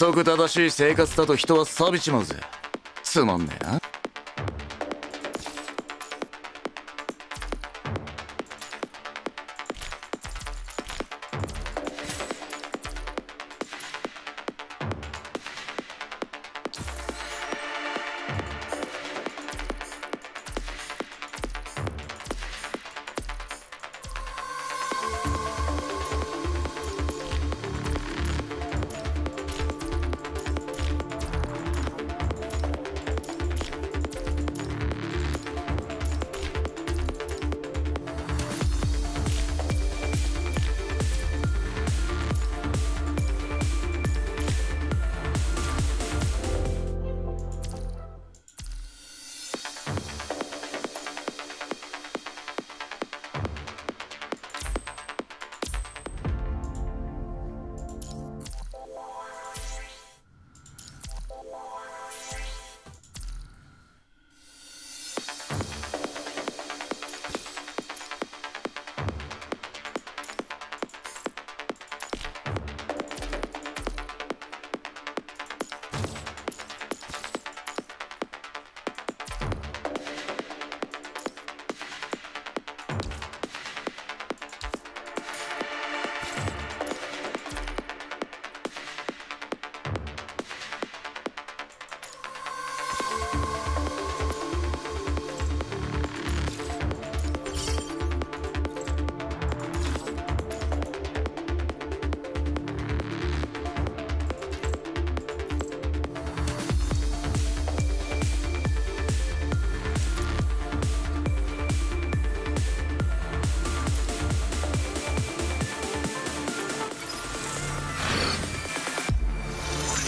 則正しい生活だと人は錆びちまうぜ。つまんねえな。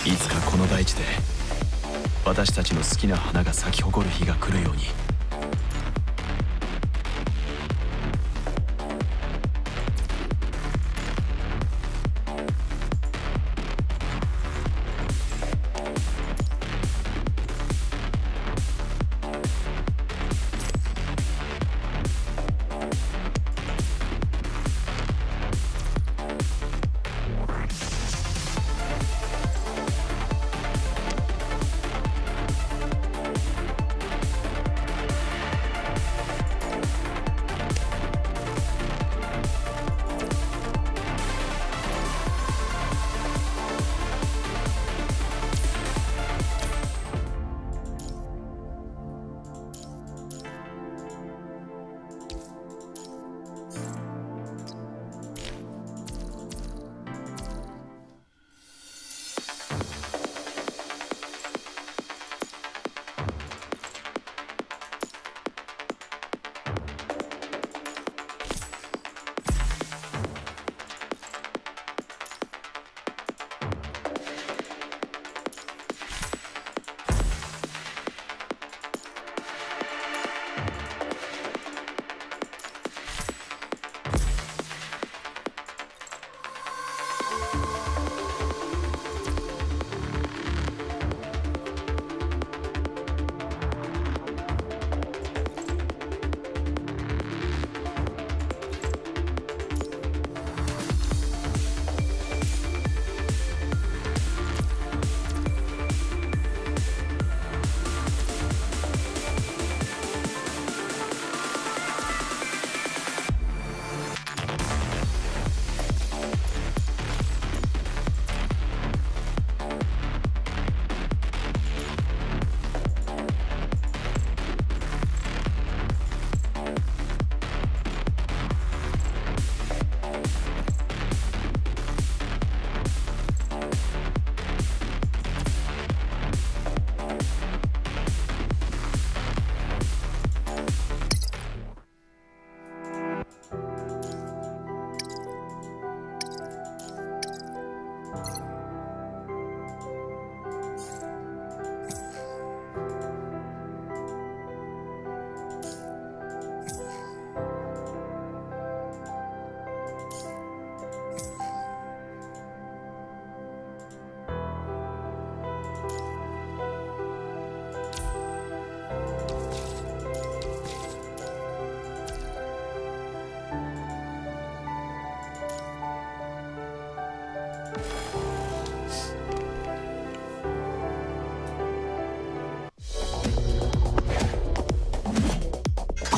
いつかこの大地で私たちの好きな花が咲き誇る日が来るように。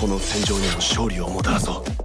この戦場にも勝利をもたらそう。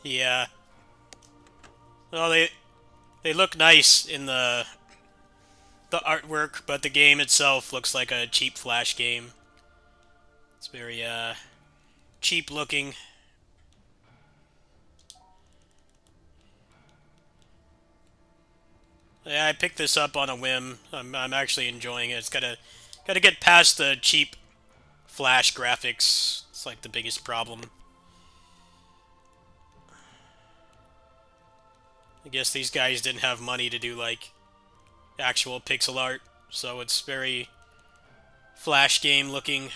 Yeah. Well, they look nice in the artwork, but the game itself looks like a cheap Flash game. It's very cheap looking. Yeah, I picked this up on a whim. I'm actually enjoying it. It's gotta get past the cheap Flash graphics. It's like the biggest problem. I guess these guys didn't have money to do like actual pixel art, so it's very Flash game looking.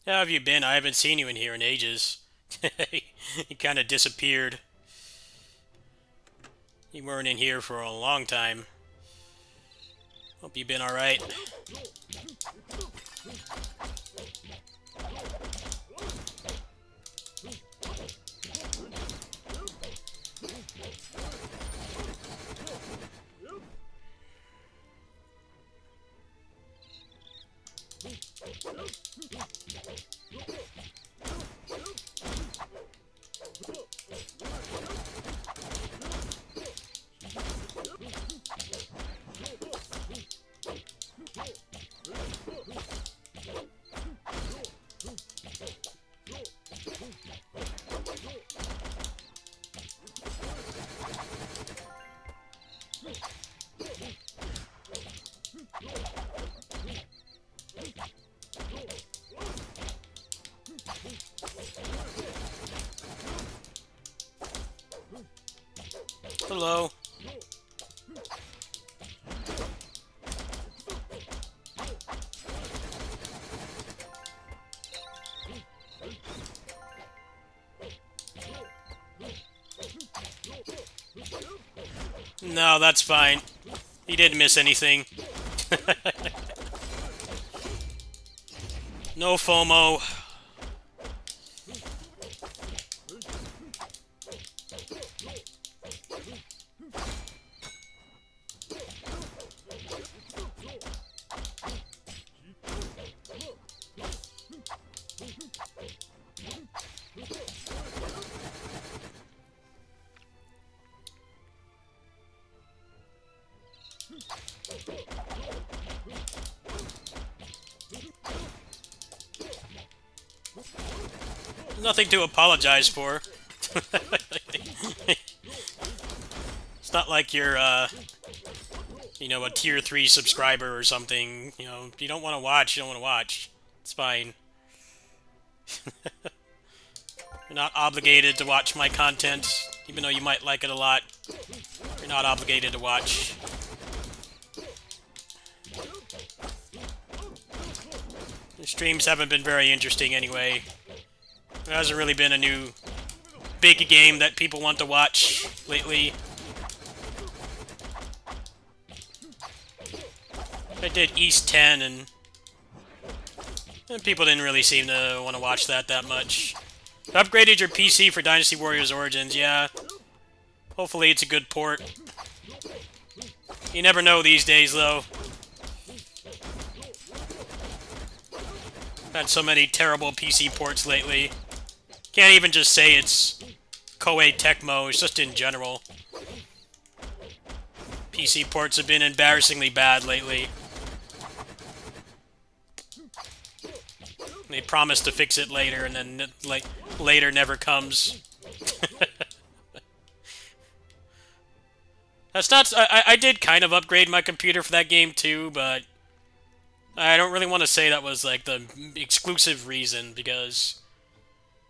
How have you been? I haven't seen you in here in ages. You kind of disappeared. You weren't in here for a long time. Hope you've been alright. Hello. No, that's fine. He didn't miss anything. No FOMO. Nothing to apologize for. It's not like you're, you know, a tier 3 subscriber or something. You know, if you don't want to watch, you don't want to watch. It's fine. You're not obligated to watch my content, even though you might like it a lot. You're not obligated to watch. The streams haven't been very interesting anyway. There hasn't really been a new big game that people want to watch lately. I did East 10 and people didn't really seem to want to watch that much. Upgraded your PC for Dynasty Warriors Origins, yeah. Hopefully it's a good port. You never know these days, though. Had so many terrible PC ports lately. Can't even just say it's Koei Tecmo, it's just in general. PC ports have been embarrassingly bad lately. They promise to fix it later, and then, like, later never comes. That's not... I did kind of upgrade my computer for that game, too, but I don't really want to say that was, like, the exclusive reason, because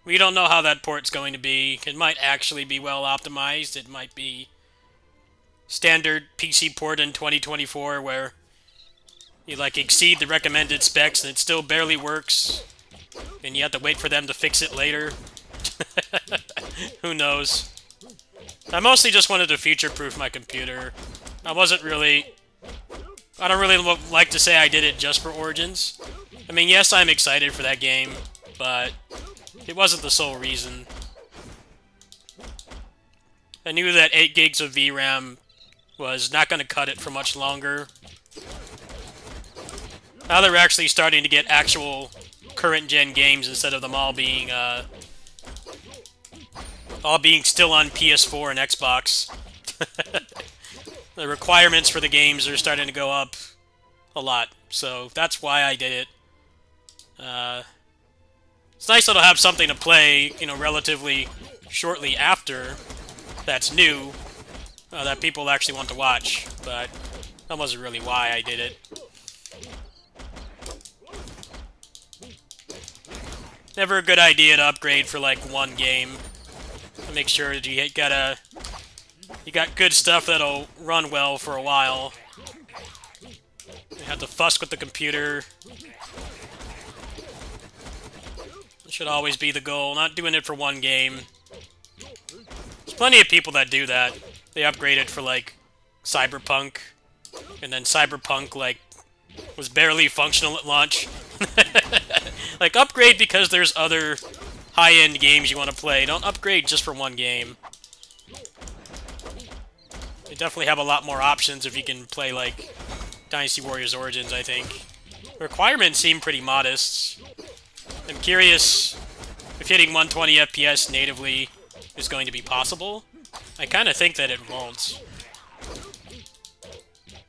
we don't know how that port's going to be. It might actually be well optimized. It might be standard PC port in 2024, where you, like, exceed the recommended specs and it still barely works, and you have to wait for them to fix it later. Who knows? I mostly just wanted to future-proof my computer. I don't really like to say I did it just for Origins. I mean, yes, I'm excited for that game, but it wasn't the sole reason. I knew that 8 gigs of VRAM was not going to cut it for much longer. Now they're actually starting to get actual current-gen games instead of them all being still on PS4 and Xbox. The requirements for the games are starting to go up a lot, so that's why I did it. It's nice that I'll have something to play, you know, relatively shortly after that's new, that people actually want to watch, but that wasn't really why I did it. Never a good idea to upgrade for, like, one game. Make sure that you got good stuff that'll run well for a while. You have to fuss with the computer. That should always be the goal, not doing it for one game. There's plenty of people that do that. They upgraded for, like, Cyberpunk, and then Cyberpunk, like, was barely functional at launch. Like, upgrade because there's other high-end games you want to play. Don't upgrade just for one game. They definitely have a lot more options if you can play, like, Dynasty Warriors Origins, I think. The requirements seem pretty modest. I'm curious if hitting 120 FPS natively is going to be possible. I kind of think that it won't.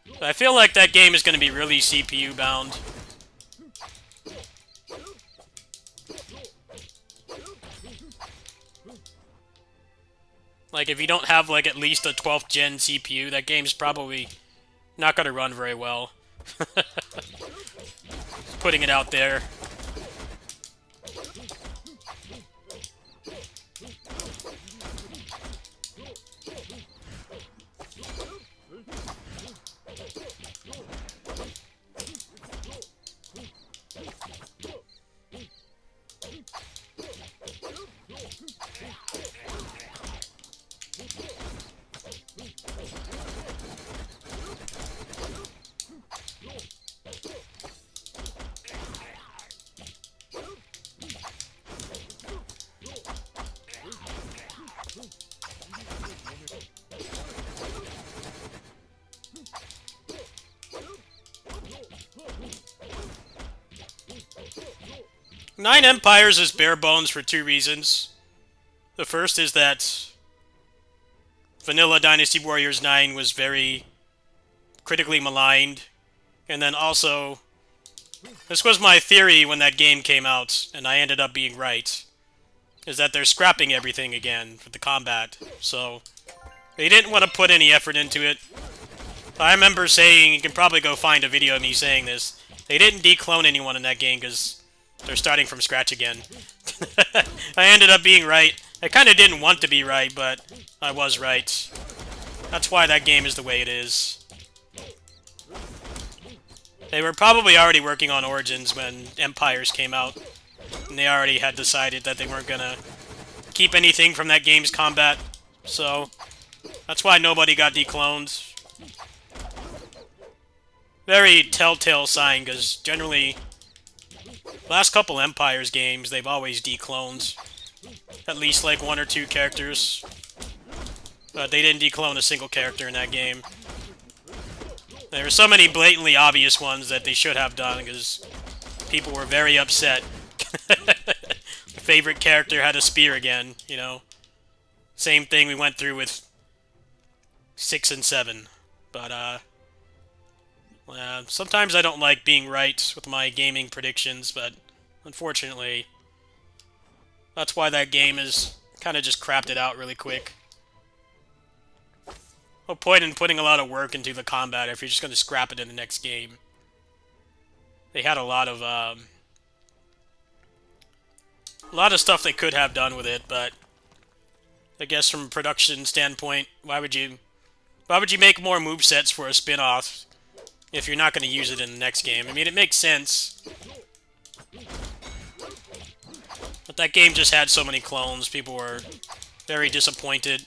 But I feel like that game is going to be really CPU-bound. Like, if you don't have, like, at least a 12th gen CPU, that game's probably not going to run very well. Putting it out there. Nine Empires is bare bones for two reasons. The first is that Vanilla Dynasty Warriors 9 was very critically maligned. And then also, this was my theory when that game came out, and I ended up being right, is that they're scrapping everything again for the combat. So, they didn't want to put any effort into it. I remember saying, you can probably go find a video of me saying this, they didn't declone anyone in that game because they're starting from scratch again. I ended up being right. I kind of didn't want to be right, but I was right. That's why that game is the way it is. They were probably already working on Origins when Empires came out, and they already had decided that they weren't gonna keep anything from that game's combat, so that's why nobody got decloned. Very telltale sign, because generally, last couple Empires games, they've always decloned at least like one or two characters, but they didn't declone a single character in that game. There were so many blatantly obvious ones that they should have done, because people were very upset. The favorite character had a spear again, you know. Same thing we went through with 6 and 7. But, sometimes I don't like being right with my gaming predictions, but unfortunately, that's why that game is kind of just crapped it out really quick. No point in putting a lot of work into the combat if you're just going to scrap it in the next game. They had a lot of stuff they could have done with it, but I guess from a production standpoint, why would you make more movesets for a spin-off if you're not going to use it in the next game? I mean, it makes sense. But that game just had so many clones, people were very disappointed.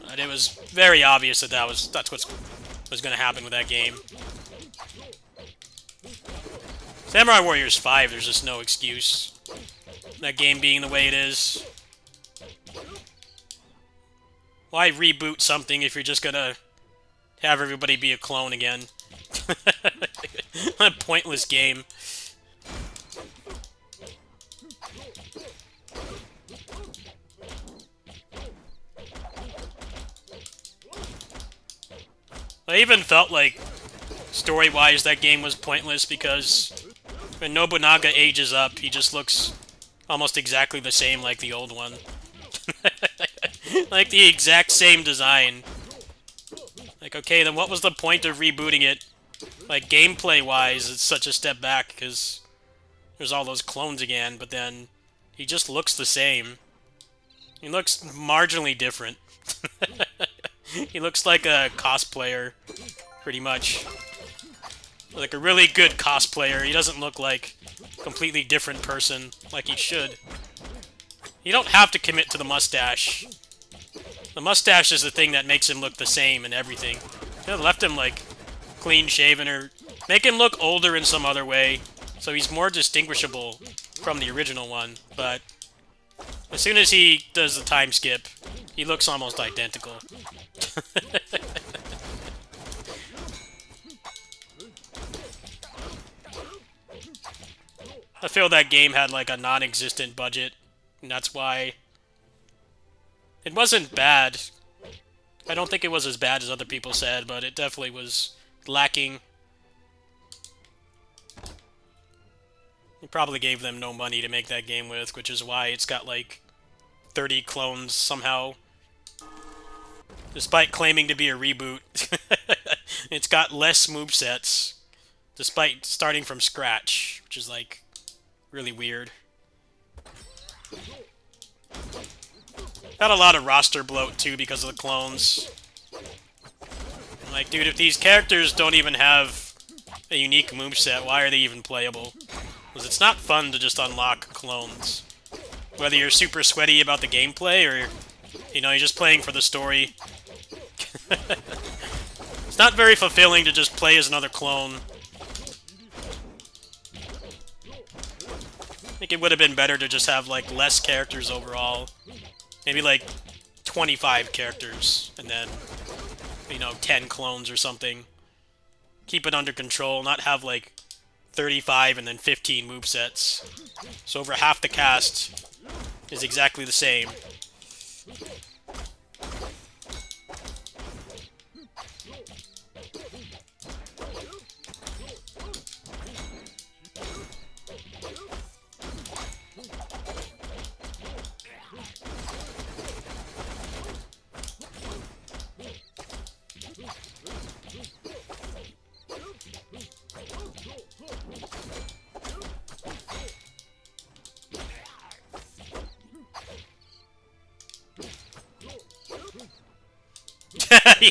And it was very obvious that that's what was going to happen with that game. Samurai Warriors 5, there's just no excuse. That game being the way it is. Why reboot something if you're just going to have everybody be a clone again? A pointless game. I even felt like, story-wise, that game was pointless because when Nobunaga ages up, he just looks almost exactly the same like the old one. Like the exact same design. Like, okay, then what was the point of rebooting it? Like, gameplay-wise, it's such a step back because there's all those clones again, but then he just looks the same. He looks marginally different. He looks like a cosplayer, pretty much. Like a really good cosplayer. He doesn't look like a completely different person, like he should. You don't have to commit to the mustache. The mustache is the thing that makes him look the same and everything. You know, left him, like, clean-shaven, or make him look older in some other way, so he's more distinguishable from the original one, but as soon as he does the time skip, he looks almost identical. I feel that game had like a non-existent budget, and that's why it wasn't bad. I don't think it was as bad as other people said, but it definitely was lacking. He probably gave them no money to make that game with, which is why it's got like 30 clones somehow. Despite claiming to be a reboot, it's got less movesets, despite starting from scratch, which is like really weird. Got a lot of roster bloat too because of the clones. Like, dude, if these characters don't even have a unique moveset, why are they even playable? Because it's not fun to just unlock clones. Whether you're super sweaty about the gameplay or, you know, you're just playing for the story. It's not very fulfilling to just play as another clone. I think it would have been better to just have, like, less characters overall. Maybe, like, 25 characters, and then, you know, 10 clones or something. Keep it under control, not have, like, 35 and then 15 movesets. So over half the cast is exactly the same.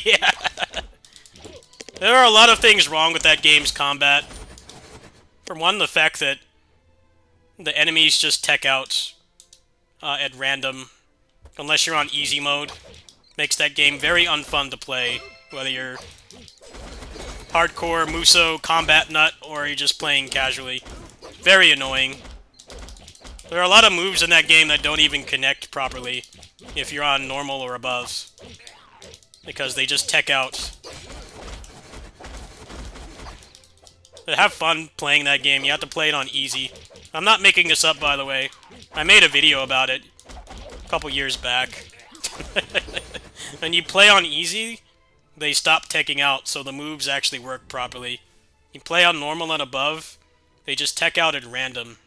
Yeah. There are a lot of things wrong with that game's combat. For one, the fact that the enemies just tech out at random, unless you're on easy mode, makes that game very unfun to play, whether you're hardcore Muso combat nut or you're just playing casually. Very annoying. There are a lot of moves in that game that don't even connect properly if you're on normal or above, because they just tech out. To have fun playing that game, you have to play it on easy. I'm not making this up, by the way. I made a video about it a couple years back. When you play on easy, they stop teching out, so the moves actually work properly. You play on normal and above, they just tech out at random.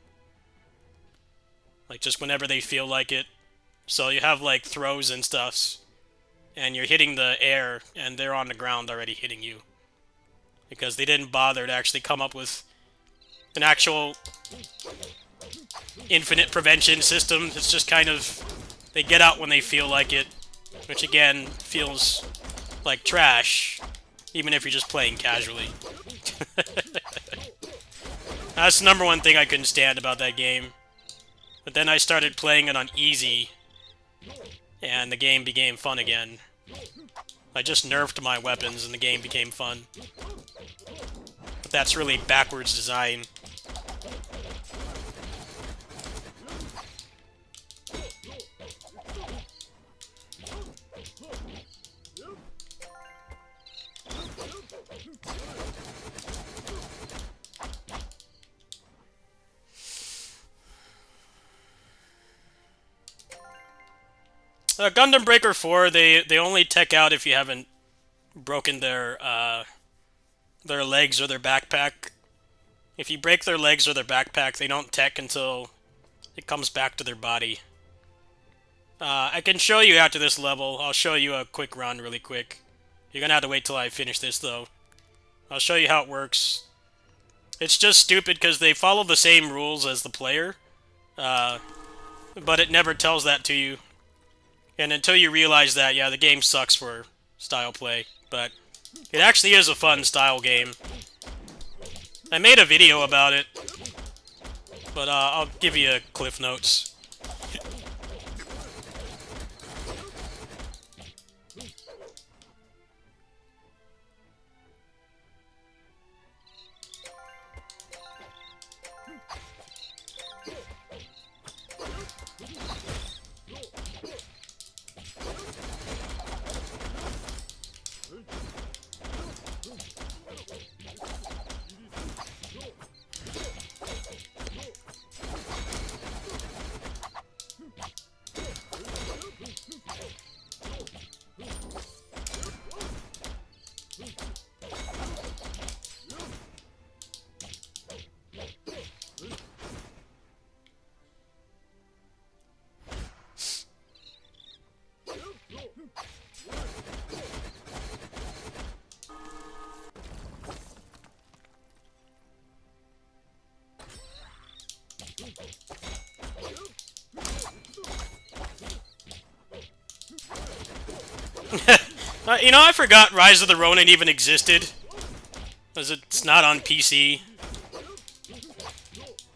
Like, just whenever they feel like it. So you have, like, throws and stuffs, and you're hitting the air, and they're on the ground already hitting you. Because they didn't bother to actually come up with an actual infinite prevention system. It's just kind of, they get out when they feel like it, which again feels like trash, even if you're just playing casually. That's the number one thing I couldn't stand about that game. But then I started playing it on easy, and the game became fun again. I just nerfed my weapons and the game became fun. But that's really backwards design. Gundam Breaker 4, they only tech out if you haven't broken their legs or their backpack. If you break their legs or their backpack, they don't tech until it comes back to their body. I can show you after this level. I'll show you a quick run really quick. You're gonna have to wait till I finish this, though. I'll show you how it works. It's just stupid because they follow the same rules as the player, but it never tells that to you. And until you realize that, yeah, the game sucks for style play, but it actually is a fun style game. I made a video about it, but I'll give you cliff notes. You know, I forgot Rise of the Ronin even existed, because it's not on PC.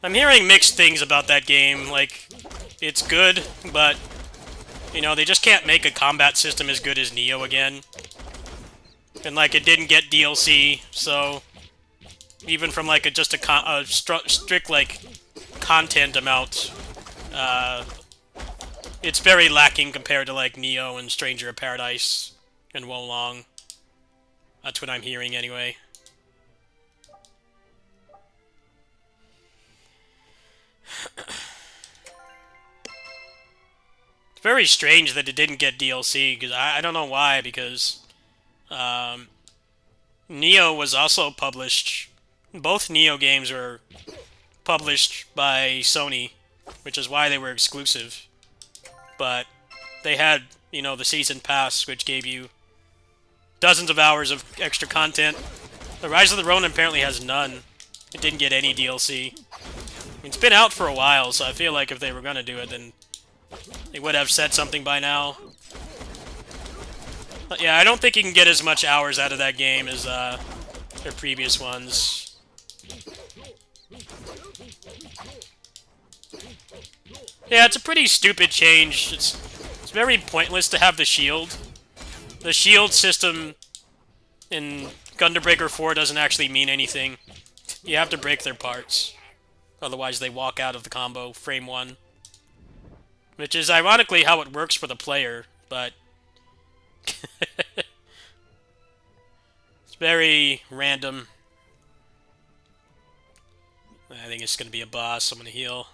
I'm hearing mixed things about that game. Like, it's good, but, you know, they just can't make a combat system as good as Neo again. And, like, it didn't get DLC, so even from, like, just a strict, like, content amount, it's very lacking compared to, like, Neo and Stranger of Paradise and Wolong. That's what I'm hearing, anyway. It's very strange that it didn't get DLC, because I don't know why, because Neo was also published. Both Neo games were published by Sony, which is why they were exclusive. But they had, you know, the Season Pass, which gave you dozens of hours of extra content. The Rise of the Ronin apparently has none. It didn't get any DLC. It's been out for a while, so I feel like if they were gonna do it, then they would have said something by now. But yeah, I don't think you can get as much hours out of that game as their previous ones. Yeah, it's a pretty stupid change. It's very pointless to have the shield. The shield system in Gundam Breaker 4 doesn't actually mean anything. You have to break their parts. Otherwise they walk out of the combo, frame 1. Which is ironically how it works for the player, but... it's very random. I think it's gonna be a boss. I'm gonna heal.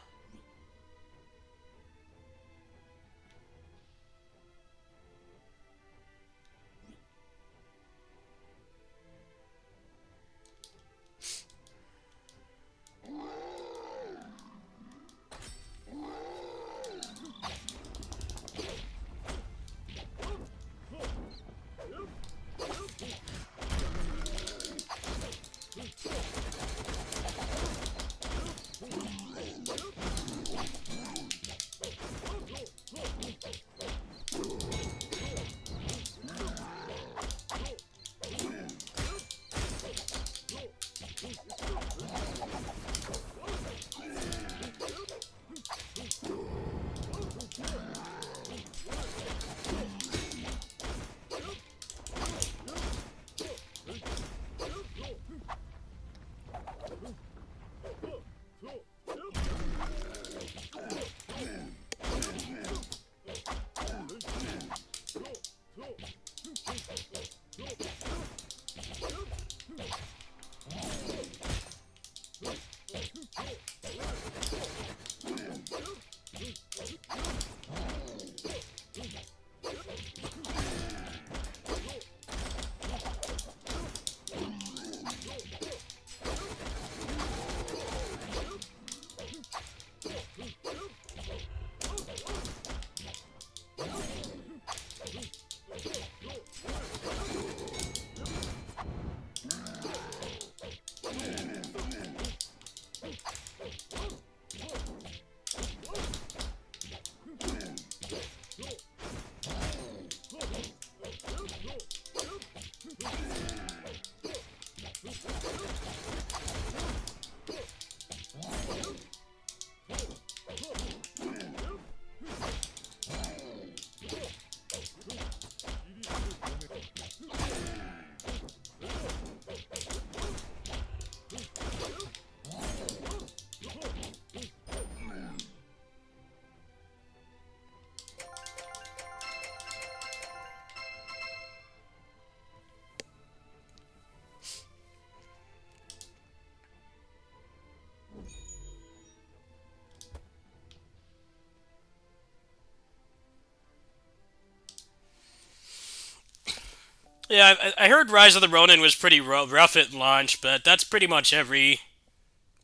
Yeah, I heard Rise of the Ronin was pretty rough at launch, but that's pretty much every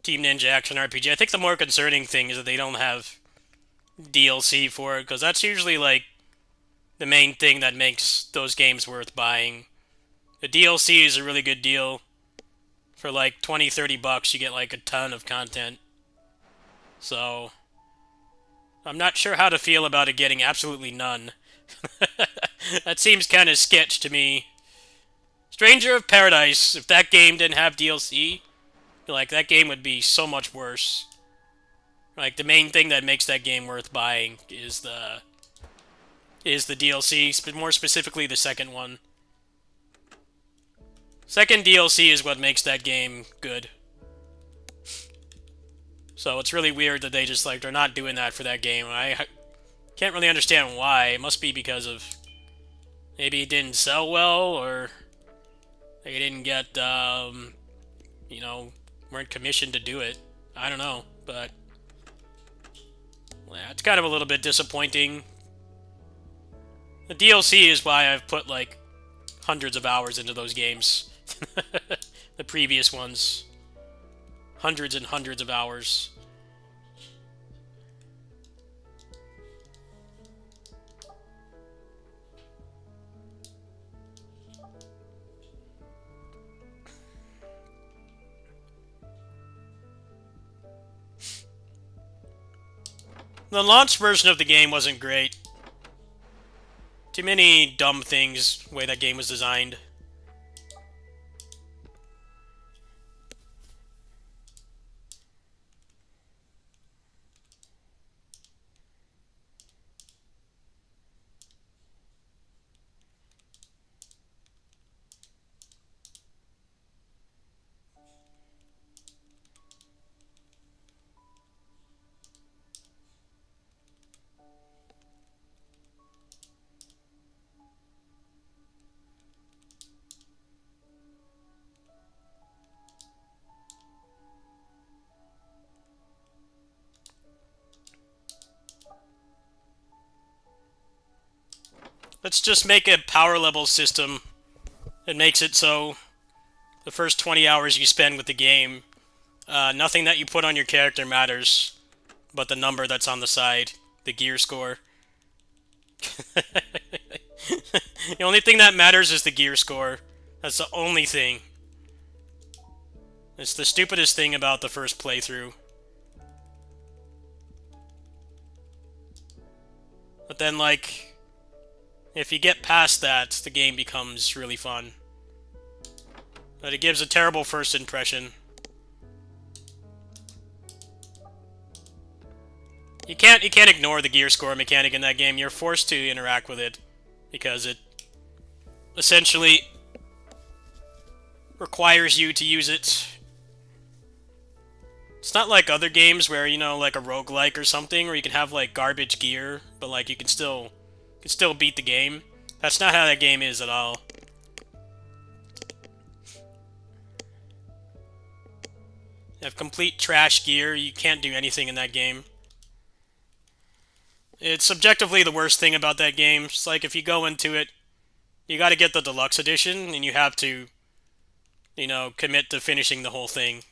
Team Ninja action RPG. I think the more concerning thing is that they don't have DLC for it, because that's usually like the main thing that makes those games worth buying. The DLC is a really good deal. For like 20-30 bucks, you get like a ton of content. So I'm not sure how to feel about it getting absolutely none. That seems kind of sketch to me. Stranger of Paradise, if that game didn't have DLC, like, that game would be so much worse. Like, the main thing that makes that game worth buying is the DLC, more specifically the second one. Second DLC is what makes that game good. So it's really weird that they just, like, they're not doing that for that game. I can't really understand why. It must be because of maybe it didn't sell well, or they didn't get, you know, weren't commissioned to do it. I don't know, but Yeah, it's kind of a little bit disappointing. The DLC is why I've put like hundreds of hours into those games. The previous ones. Hundreds and hundreds of hours. The launch version of the game wasn't great. Too many dumb things, the way that game was designed. Let's just make a power level system that makes it so the first 20 hours you spend with the game, nothing that you put on your character matters, but the number that's on the side, the gear score. The only thing that matters is the gear score. That's the only thing. It's the stupidest thing about the first playthrough. But then, like, if you get past that, the game becomes really fun. But it gives a terrible first impression. You can't ignore the gear score mechanic in that game. You're forced to interact with it because it essentially requires you to use it. It's not like other games where, you know, like a roguelike or something, where you can have like garbage gear, but like you can still beat the game. That's not how that game is at all. You have complete trash gear, you can't do anything in that game. It's subjectively the worst thing about that game. It's like if you go into it, you gotta get the deluxe edition, and you have to, you know, commit to finishing the whole thing.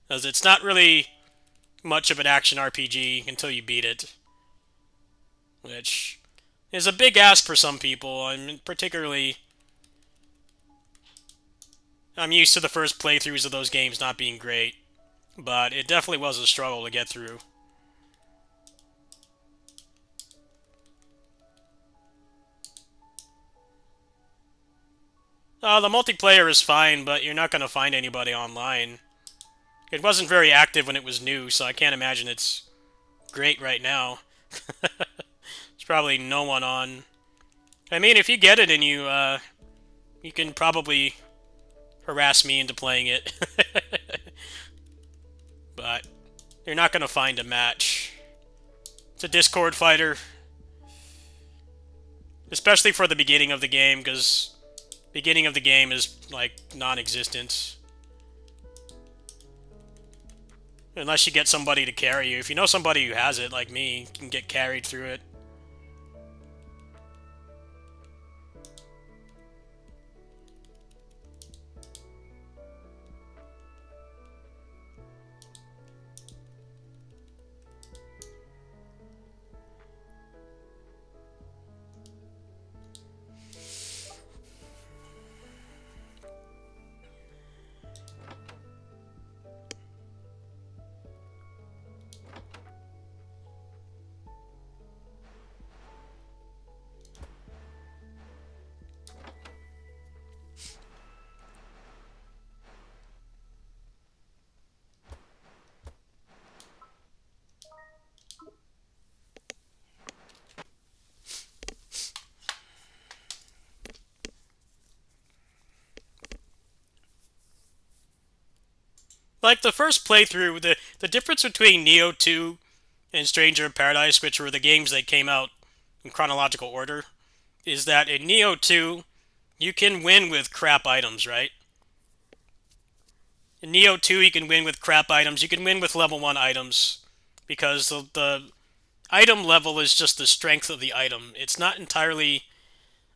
Because it's not really much of an action RPG until you beat it. Which is a big ask for some people. I mean, particularly, I'm used to the first playthroughs of those games not being great. But it definitely was a struggle to get through. The multiplayer is fine, but you're not going to find anybody online. It wasn't very active when it was new, so I can't imagine it's great right now. There's probably no one on. I mean, if you get it and you can probably harass me into playing it. But you're not going to find a match. It's a Discord fighter. Especially for the beginning of the game, because beginning of the game is, like, non-existent. Unless you get somebody to carry you. If you know somebody who has it, like me, you can get carried through it. Like, the first playthrough, the difference between Nioh 2 and Stranger in Paradise, which were the games that came out in chronological order, is that in Nioh 2, you can win with crap items, right? In Nioh 2, you can win with crap items. You can win with level 1 items, because the item level is just the strength of the item. It's not entirely,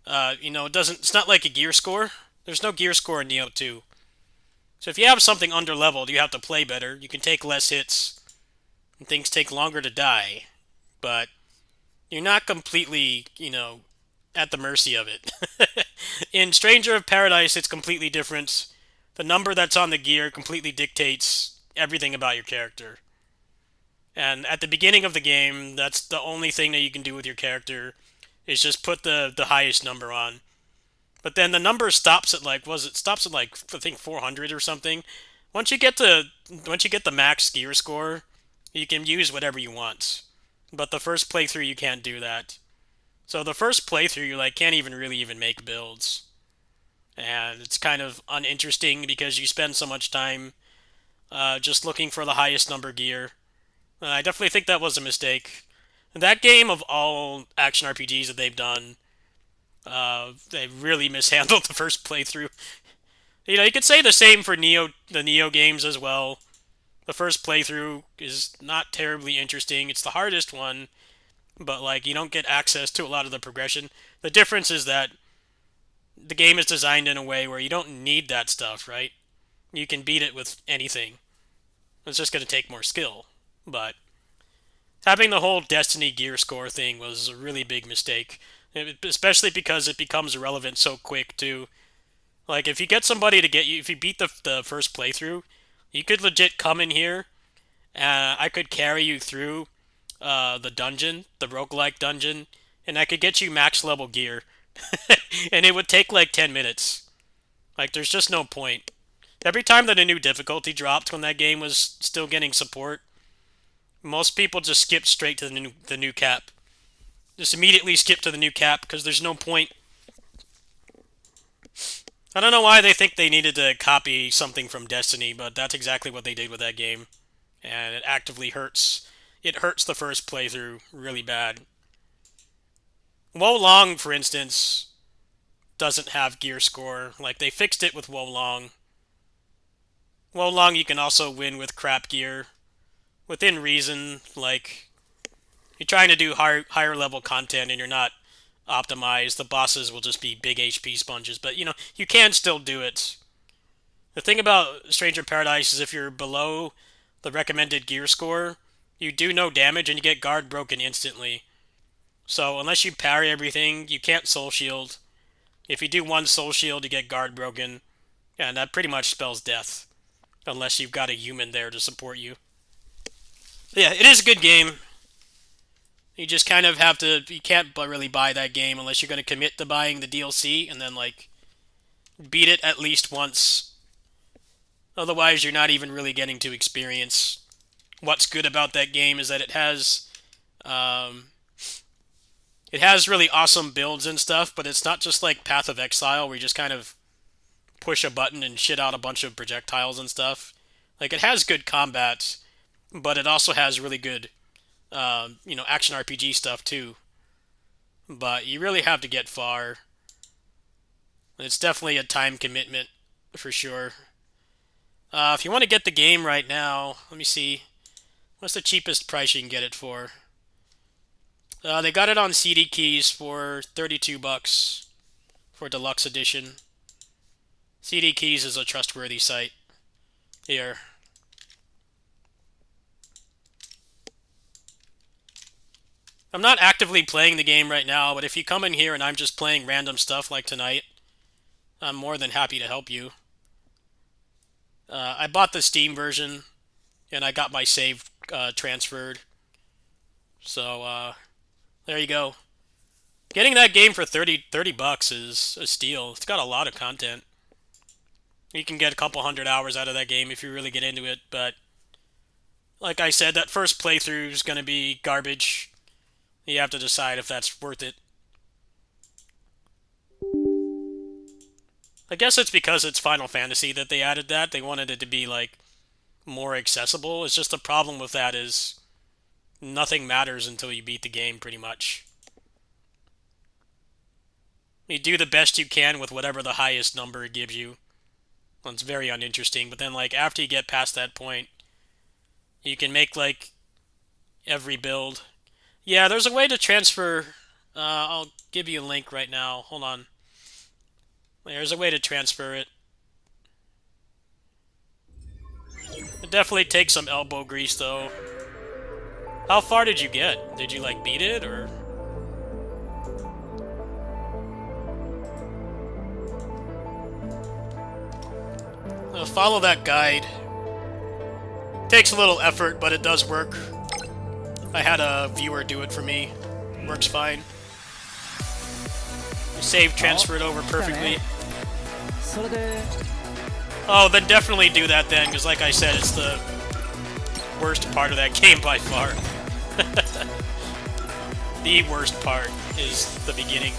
it doesn't. It's not like a gear score. There's no gear score in Nioh 2. So if you have something under leveled, you have to play better. You can take less hits, and things take longer to die, but you're not completely, at the mercy of it. In Stranger of Paradise, it's completely different. The number that's on the gear completely dictates everything about your character. And at the beginning of the game, that's the only thing that you can do with your character, is just put the highest number on. But then the number stops at I think 400 or something. Once you get the max gear score, you can use whatever you want. But the first playthrough you can't do that. So the first playthrough you can't even make builds. And it's kind of uninteresting because you spend so much time just looking for the highest number gear. I definitely think that was a mistake. That game, of all action RPGs that they've done, they really mishandled the first playthrough. You could say the same for the Nioh games as well. The first playthrough is not terribly interesting. It's the hardest one, but you don't get access to a lot of the progression. The difference is that the game is designed in a way where you don't need that stuff, right? You can beat it with anything. It's just going to take more skill. But having the whole Destiny gear score thing was a really big mistake, especially because it becomes irrelevant so quick too. If you get somebody to get you, if you beat the first playthrough, you could legit come in here, and I could carry you through the dungeon, the roguelike dungeon, and I could get you max level gear. And it would take 10 minutes. There's just no point. Every time that a new difficulty dropped when that game was still getting support, most people just skipped straight to the new cap. Just immediately skip to the new cap because there's no point. I don't know why they think they needed to copy something from Destiny, but that's exactly what they did with that game. And it actively hurts. It hurts the first playthrough really bad. Wo Long, for instance, doesn't have gear score. They fixed it with Wo Long. Wo Long you can also win with crap gear. Within reason, you're trying to do higher level content and you're not optimized. The bosses will just be big HP sponges, but you can still do it. The thing about Stranger Paradise is if you're below the recommended gear score, you do no damage and you get guard broken instantly. So unless you parry everything, you can't soul shield. If you do one soul shield, you get guard broken. Yeah, and that pretty much spells death. Unless you've got a human there to support you. Yeah, it is a good game. You just kind of have to... You can't really buy that game unless you're going to commit to buying the DLC and then, beat it at least once. Otherwise, you're not even really getting to experience what's good about that game is that it has... It has really awesome builds and stuff, but it's not just like Path of Exile where you just kind of push a button and shit out a bunch of projectiles and stuff. It has good combat, but it also has really good, action RPG stuff too. But you really have to get far. It's definitely a time commitment, for sure. If you want to get the game right now, let me see. What's the cheapest price you can get it for? They got it on CD Keys for $32 for Deluxe Edition. CD Keys is a trustworthy site. Here. I'm not actively playing the game right now, but if you come in here and I'm just playing random stuff like tonight, I'm more than happy to help you. I bought the Steam version, and I got my save transferred. So, there you go. Getting that game for $30 is a steal. It's got a lot of content. You can get a couple hundred hours out of that game if you really get into it, but like I said, that first playthrough is going to be garbage. You have to decide if that's worth it. I guess it's because it's Final Fantasy that they added that. They wanted it to be, more accessible. It's just the problem with that is nothing matters until you beat the game, pretty much. You do the best you can with whatever the highest number it gives you. Well, it's very uninteresting, but then, after you get past that point, you can make, every build. Yeah, there's a way to transfer. I'll give you a link right now. Hold on. There's a way to transfer it. It definitely takes some elbow grease, though. How far did you get? Did you, like, beat it, or...? Follow that guide. Takes a little effort, but it does work. I had a viewer do it for me. Works fine. Save transferred over perfectly. Oh, then definitely do that then, because like I said, it's the worst part of that game by far. The worst part is the beginning.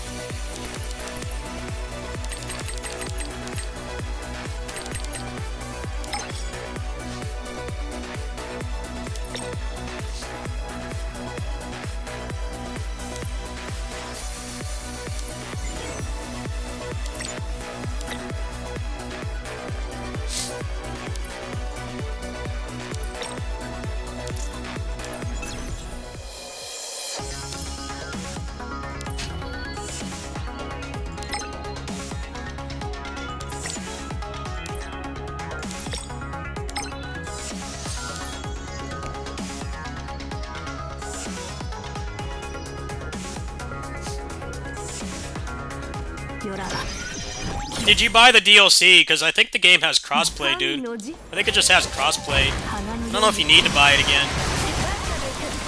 Did you buy the DLC? Because I think the game has crossplay, dude. I think it just has crossplay. I don't know if you need to buy it again.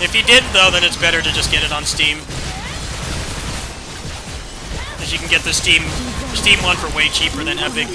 If you didn't, though, then it's better to just get it on Steam. Because you can get the Steam one for way cheaper than Epic.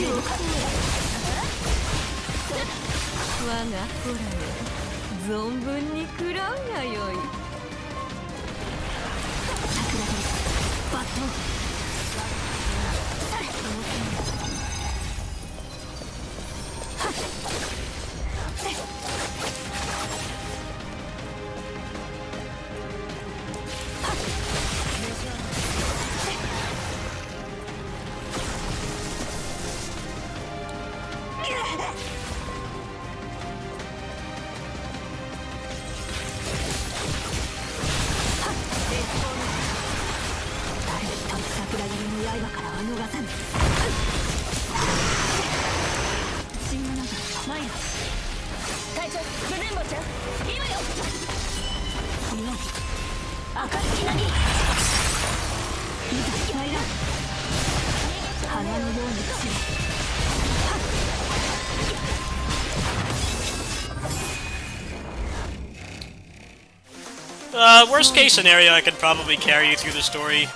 Worst case scenario, I could probably carry you through the story.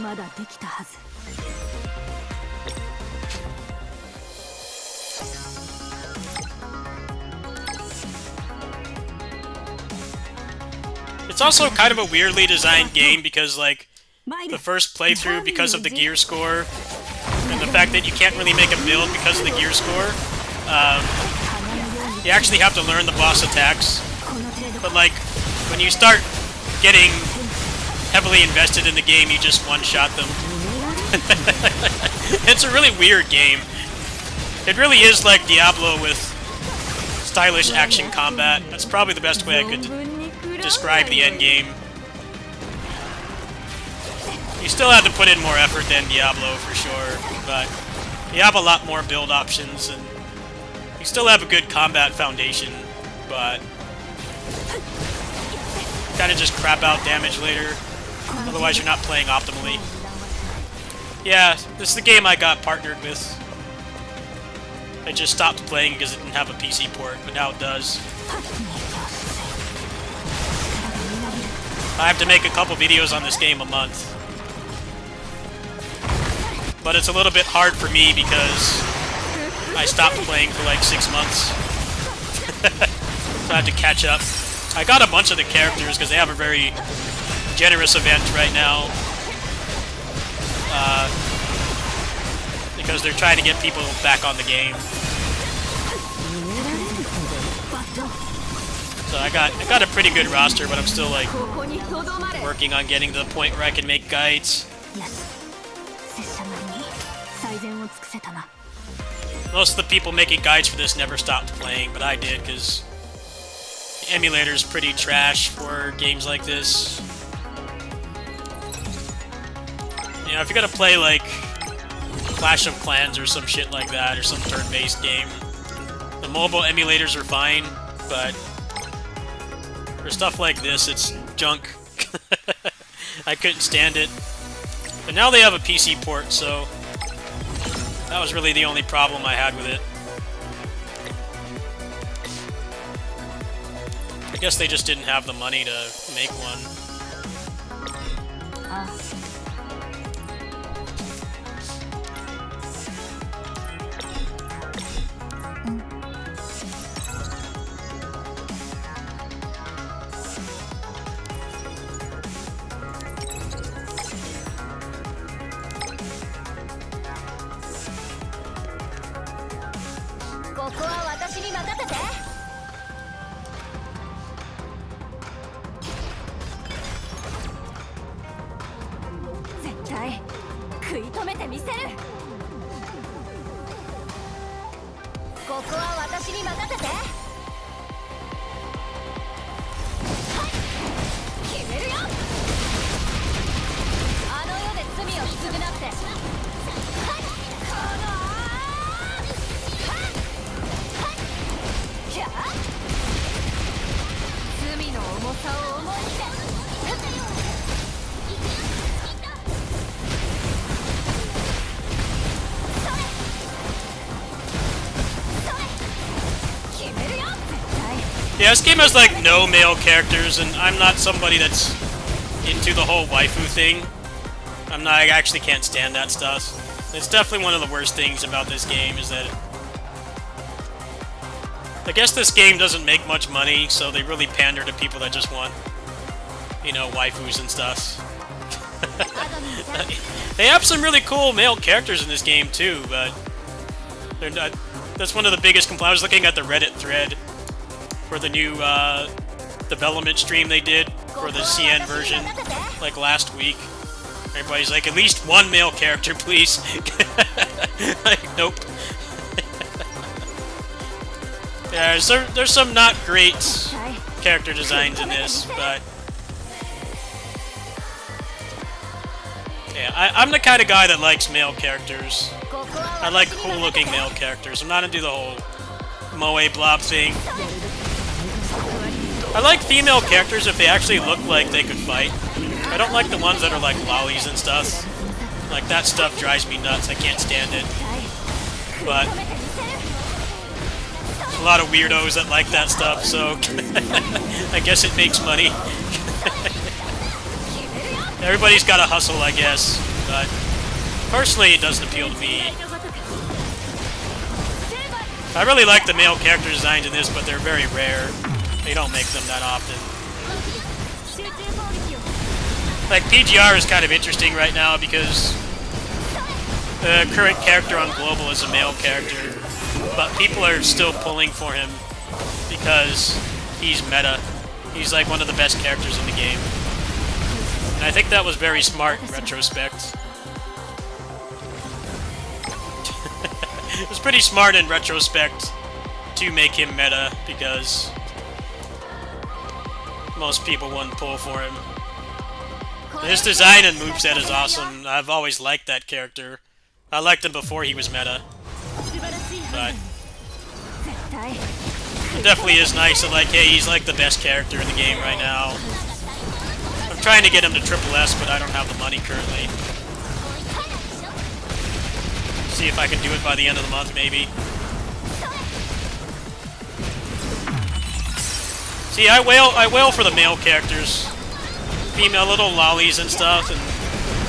It's also kind of a weirdly designed game because, like, the first playthrough, because of the gear score, and the fact that you can't really make a build because of the gear score, you actually have to learn the boss attacks. But, like, when you start getting heavily invested in the game, you just one-shot them. It's a really weird game. It really is like Diablo with stylish action combat. That's probably the best way I could describe the end game. You still have to put in more effort than Diablo for sure, but you have a lot more build options, and you still have a good combat foundation, but kind of just crap out damage later. Otherwise, you're not playing optimally. Yeah, this is the game I got partnered with. I just stopped playing because it didn't have a PC port, but now it does. I have to make a couple videos on this game a month. But it's a little bit hard for me because I stopped playing for like 6 months. So I have to catch up. I got a bunch of the characters because they have a very generous event right now. Because they're trying to get people back on the game. So I got a pretty good roster, but I'm still like working on getting to the point where I can make guides. Most of the people making guides for this never stopped playing, but I did because the emulator is pretty trash for games like this. Yeah, if you're gonna play like Clash of Clans or some shit like that, or some turn-based game, the mobile emulators are fine, but for stuff like this, it's junk. I couldn't stand it. But now they have a PC port, so that was really the only problem I had with it. I guess they just didn't have the money to make one. Yeah, this game has like no male characters, and I'm not somebody that's into the whole waifu thing. I actually can't stand that stuff. It's definitely one of the worst things about this game is that I guess this game doesn't make much money, so they really pander to people that just want, you know, waifus and stuff. They have some really cool male characters in this game too, but they're not. That's one of the biggest complaints. I was looking at the Reddit thread for the new development stream they did for the CN version, like last week. Everybody's like, at least one male character, please. Like, nope. Yeah, there's some not great character designs in this, but yeah, I'm the kind of guy that likes male characters. I like cool-looking male characters. I'm not into the whole moe blob thing. I like female characters if they actually look like they could fight. I don't like the ones that are like lollies and stuff. Like, that stuff drives me nuts. I can't stand it. But a lot of weirdos that like that stuff, so I guess it makes money. Everybody's got a hustle, I guess, but personally it doesn't appeal to me. I really like the male character designs in this, but they're very rare. They don't make them that often. Like, PGR is kind of interesting right now because the current character on Global is a male character, but people are still pulling for him because he's meta. He's like one of the best characters in the game. And I think that was very smart in retrospect. It was pretty smart in retrospect to make him meta because most people wouldn't pull for him. His design and moveset is awesome. I've always liked that character. I liked him before he was meta. But it definitely is nice that, like, hey, he's like the best character in the game right now. I'm trying to get him to Triple S, but I don't have the money currently. See if I can do it by the end of the month, maybe. See, I wail for the male characters. Female little lollies and stuff, and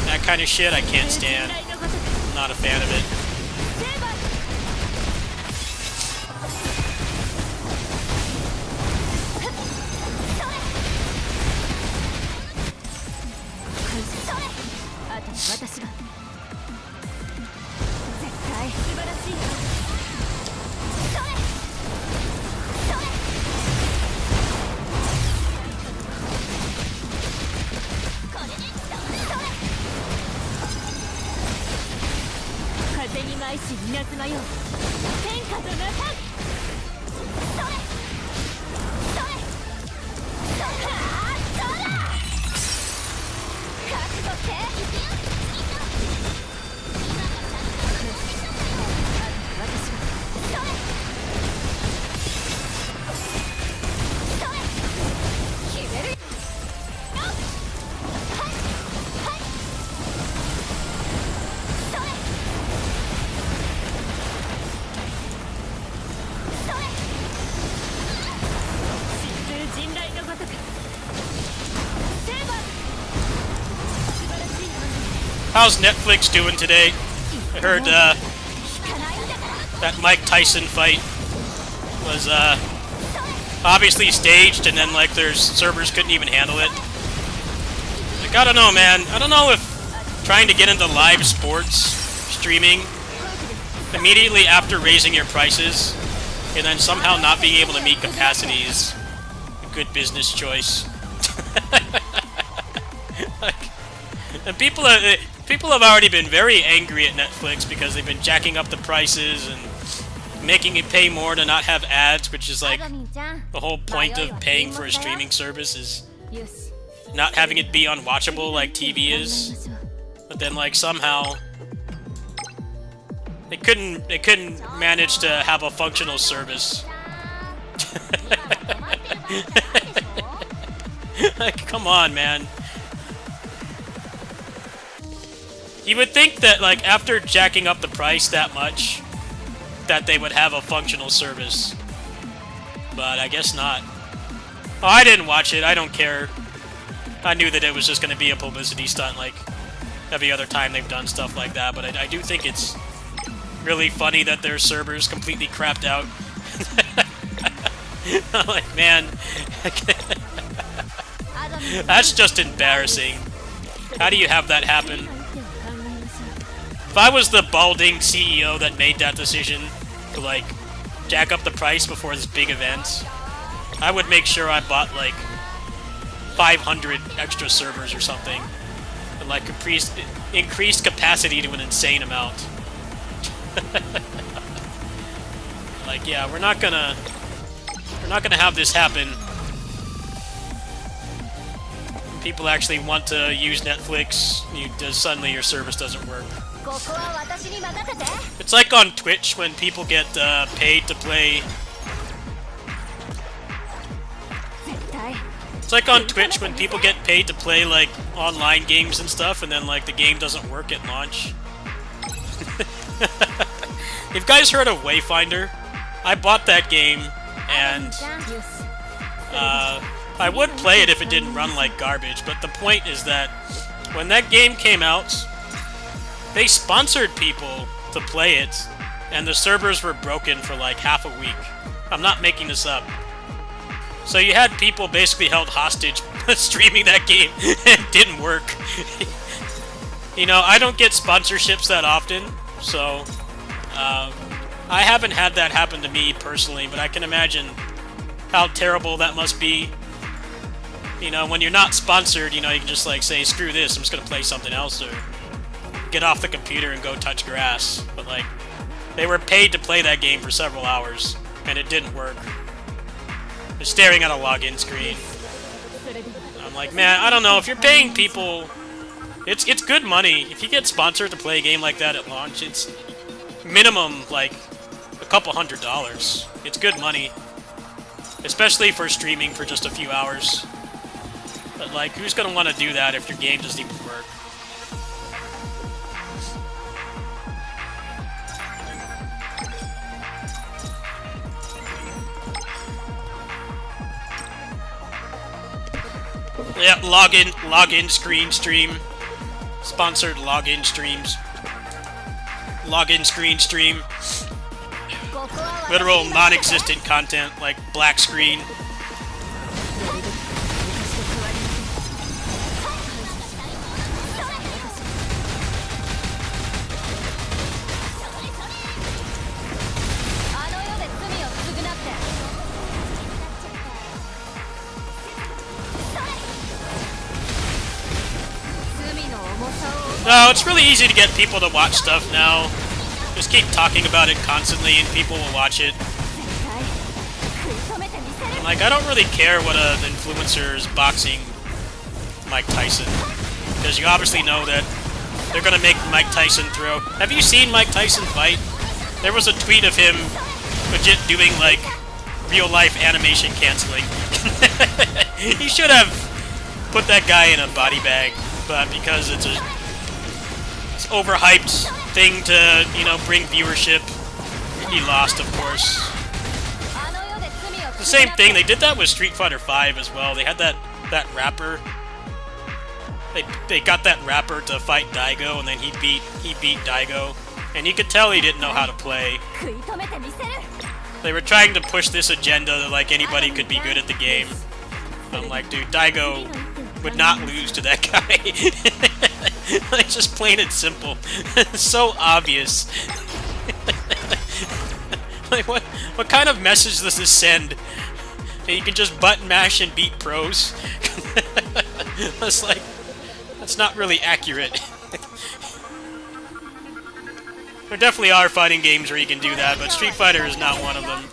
that kind of shit I can't stand. I'm not a fan of it. how's Netflix doing today? I heard that Mike Tyson fight was obviously staged, and then like their servers couldn't even handle it. Like, I don't know, man. I don't know if trying to get into live sports streaming immediately after raising your prices and then somehow not being able to meet capacity is a good business choice. Like, and people have already been very angry at Netflix because they've been jacking up the prices and making it pay more to not have ads, which is like the whole point of paying for a streaming service is not having it be unwatchable like TV is. But then like somehow they couldn't manage to have a functional service. Like, come on, man. You would think that like after jacking up the price that much that they would have a functional service. But I guess not. Oh, I didn't watch it. I don't care. I knew that it was just going to be a publicity stunt like every other time they've done stuff like that, but I do think it's really funny that their servers completely crapped out. I'm like, man, that's just embarrassing. How do you have that happen? If I was the balding CEO that made that decision to, like, jack up the price before this big event, I would make sure I bought, like, 500 extra servers or something. And, like, increased capacity to an insane amount. Like, yeah, we're not gonna have this happen. People actually want to use Netflix, suddenly your service doesn't work. It's like on Twitch when people get paid to play. It's like on Twitch when people get paid to play like online games and stuff, and then like the game doesn't work at launch. You've guys heard of Wayfinder? I bought that game, and I would play it if it didn't run like garbage, but the point is that when that game came out, they sponsored people to play it, and the servers were broken for like half a week. I'm not making this up. So you had people basically held hostage streaming that game, and it didn't work. You know, I don't get sponsorships that often, so I haven't had that happen to me personally, but I can imagine how terrible that must be. You know, when you're not sponsored, you know, you can just like say, screw this, I'm just gonna play something else, or get off the computer and go touch grass. But like, they were paid to play that game for several hours, and it didn't work. They're staring at a login screen. I'm like, man, I don't know, if you're paying people, it's good money. If you get sponsored to play a game like that at launch, it's minimum like a couple $100. It's good money, especially for streaming for just a few hours. But like, who's gonna want to do that if your game doesn't even work? Yeah, login screen stream. Sponsored login streams. Login screen stream. Literal non-existent content like black screen. No, it's really easy to get people to watch stuff now. Just keep talking about it constantly and people will watch it. And like, I don't really care what an influencer is boxing Mike Tyson, because you obviously know that they're gonna make Mike Tyson throw. Have you seen Mike Tyson fight? There was a tweet of him legit doing like real-life animation canceling. He should have put that guy in a body bag, but because it's overhyped thing to, you know, bring viewership, he lost, of course. The same thing, they did that with Street Fighter V as well. They had that rapper they got that rapper to fight Daigo, and then he beat Daigo, and you could tell he didn't know how to play. They were trying to push this agenda that like anybody could be good at the game. I'm like, dude, Daigo would not lose to that guy. Like, just plain and simple. It's so obvious. Like, what kind of message does this send? That you can just button mash and beat pros? That's like, that's not really accurate. There definitely are fighting games where you can do that, but Street Fighter is not one of them.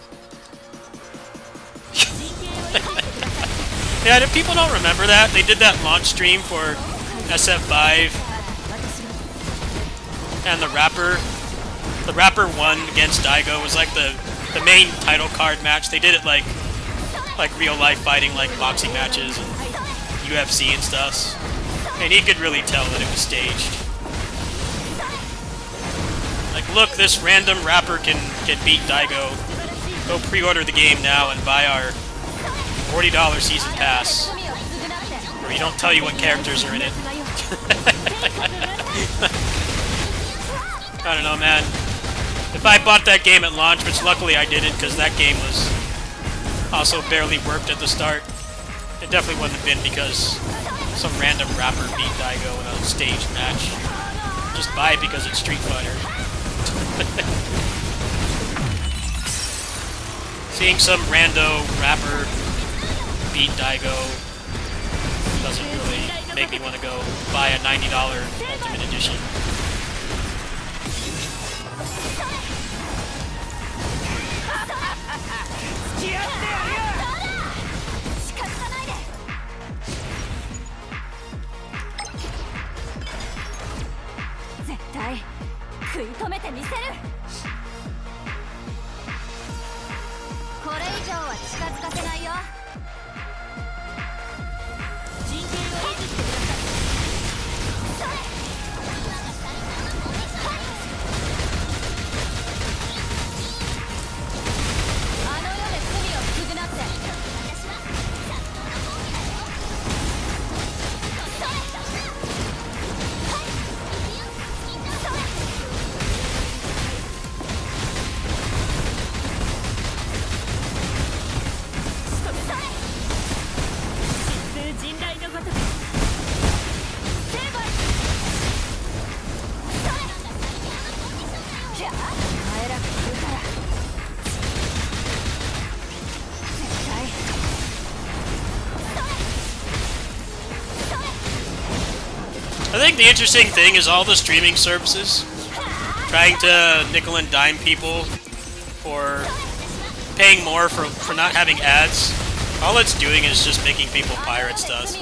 Yeah, if people don't remember that, they did that launch stream for SF5, and the rapper won against Daigo. It was like the main title card match. They did it like real life fighting, like boxing matches and UFC and stuff. And he could really tell that it was staged. Like, look, this random rapper can beat Daigo. Go pre-order the game now and buy our $40 season pass, where we don't tell you what characters are in it. I don't know, man. If I bought that game at launch, which luckily I didn't, because that game was also barely worked at the start, it definitely wouldn't have been because some random rapper beat Daigo in a staged match. Just buy it because it's Street Fighter. Seeing some rando rapper beat Daigo doesn't really make me want to go buy a $90 Ultimate Edition. I think the interesting thing is all the streaming services trying to nickel and dime people for paying more for not having ads. All it's doing is just making people pirate stuff.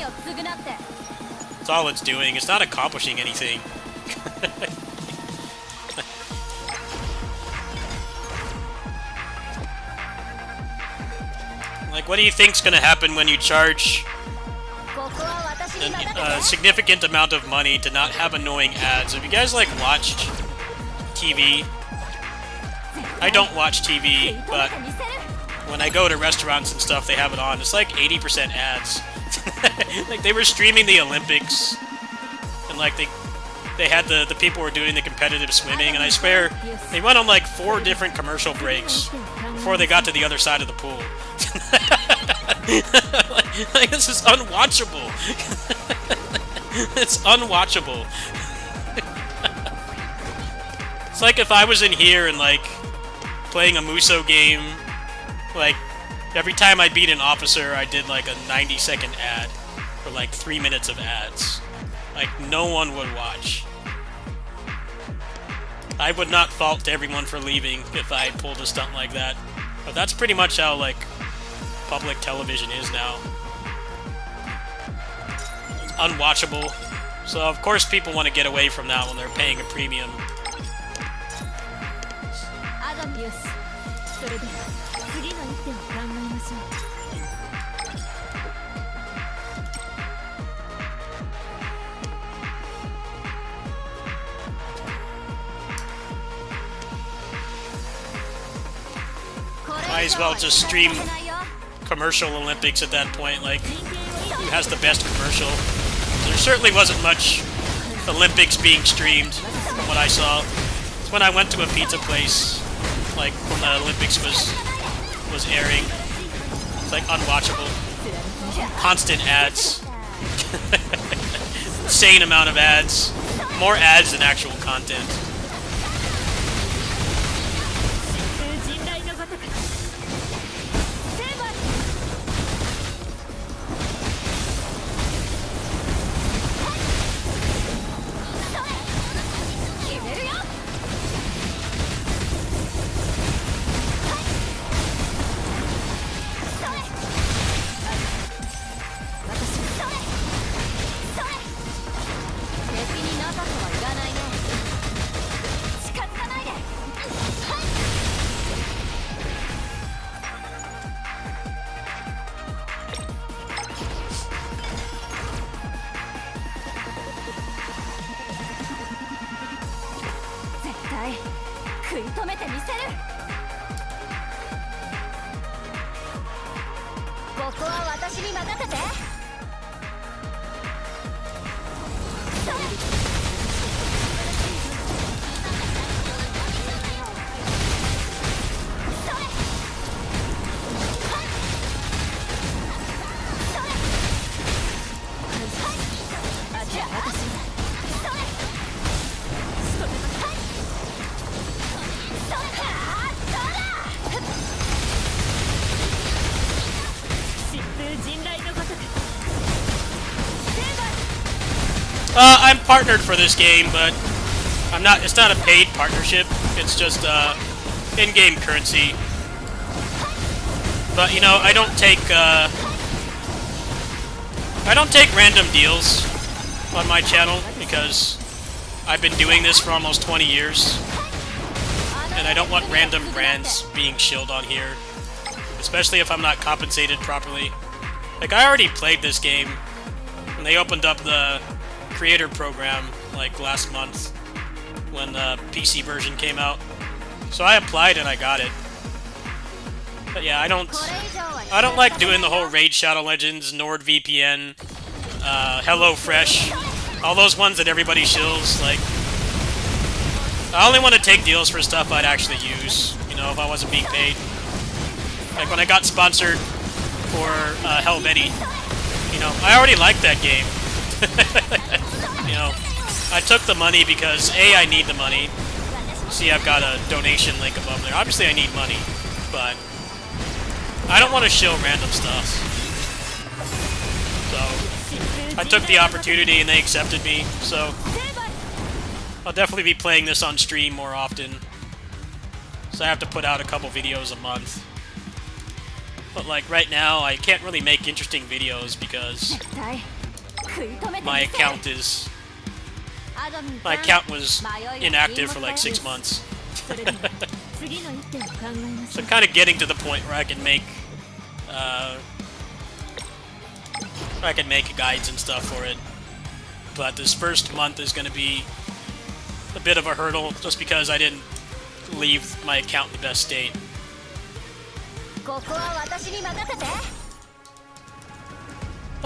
That's all it's doing. It's not accomplishing anything. Like, what do you think's gonna happen when you charge a significant amount of money to not have annoying ads? Have you guys, like, watched TV? I don't watch TV, but when I go to restaurants and stuff, they have it on. It's like 80% ads. Like, they were streaming the Olympics, and, like, they had the people were doing the competitive swimming, and I swear, they went on, like, 4 different commercial breaks before they got to the other side of the pool. Like, this is unwatchable. It's unwatchable. It's like if I was in here and, like, playing a Muso game, like, every time I beat an officer, I did, like, a 90-second ad, or, like, 3 minutes of ads. Like, no one would watch. I would not fault everyone for leaving if I pulled a stunt like that. But that's pretty much how, like, public television is now. It's unwatchable. So, of course, people want to get away from that when they're paying a premium. Might as well just stream commercial Olympics at that point. Like, who has the best commercial? Is There certainly wasn't much Olympics being streamed from what I saw. It's when I went to a pizza place, like when the Olympics was airing. It's like unwatchable. Constant ads. Insane amount of ads. More ads than actual content. I'm partnered for this game, but I'm not. It's not a paid partnership. It's just in-game currency. But you know, I don't take random deals on my channel because I've been doing this for almost 20 years, and I don't want random brands being shilled on here, especially if I'm not compensated properly. Like, I already played this game when they opened up the creator program like last month when the PC version came out. So I applied and I got it. But yeah, I don't like doing the whole Raid Shadow Legends, NordVPN, HelloFresh, all those ones that everybody shills. Like, I only want to take deals for stuff I'd actually use, you know, if I wasn't being paid. Like when I got sponsored for Helvetii, you know, I already liked that game. You know, I took the money because A, I need the money. See, I've got a donation link above there. Obviously I need money, but I don't want to shill random stuff. So I took the opportunity and they accepted me, so I'll definitely be playing this on stream more often. So I have to put out a couple videos a month. But like right now, I can't really make interesting videos because my account was inactive for like 6 months. So I'm kind of getting to the point where I can make guides and stuff for it. But this first month is going to be a bit of a hurdle just because I didn't leave my account in the best state.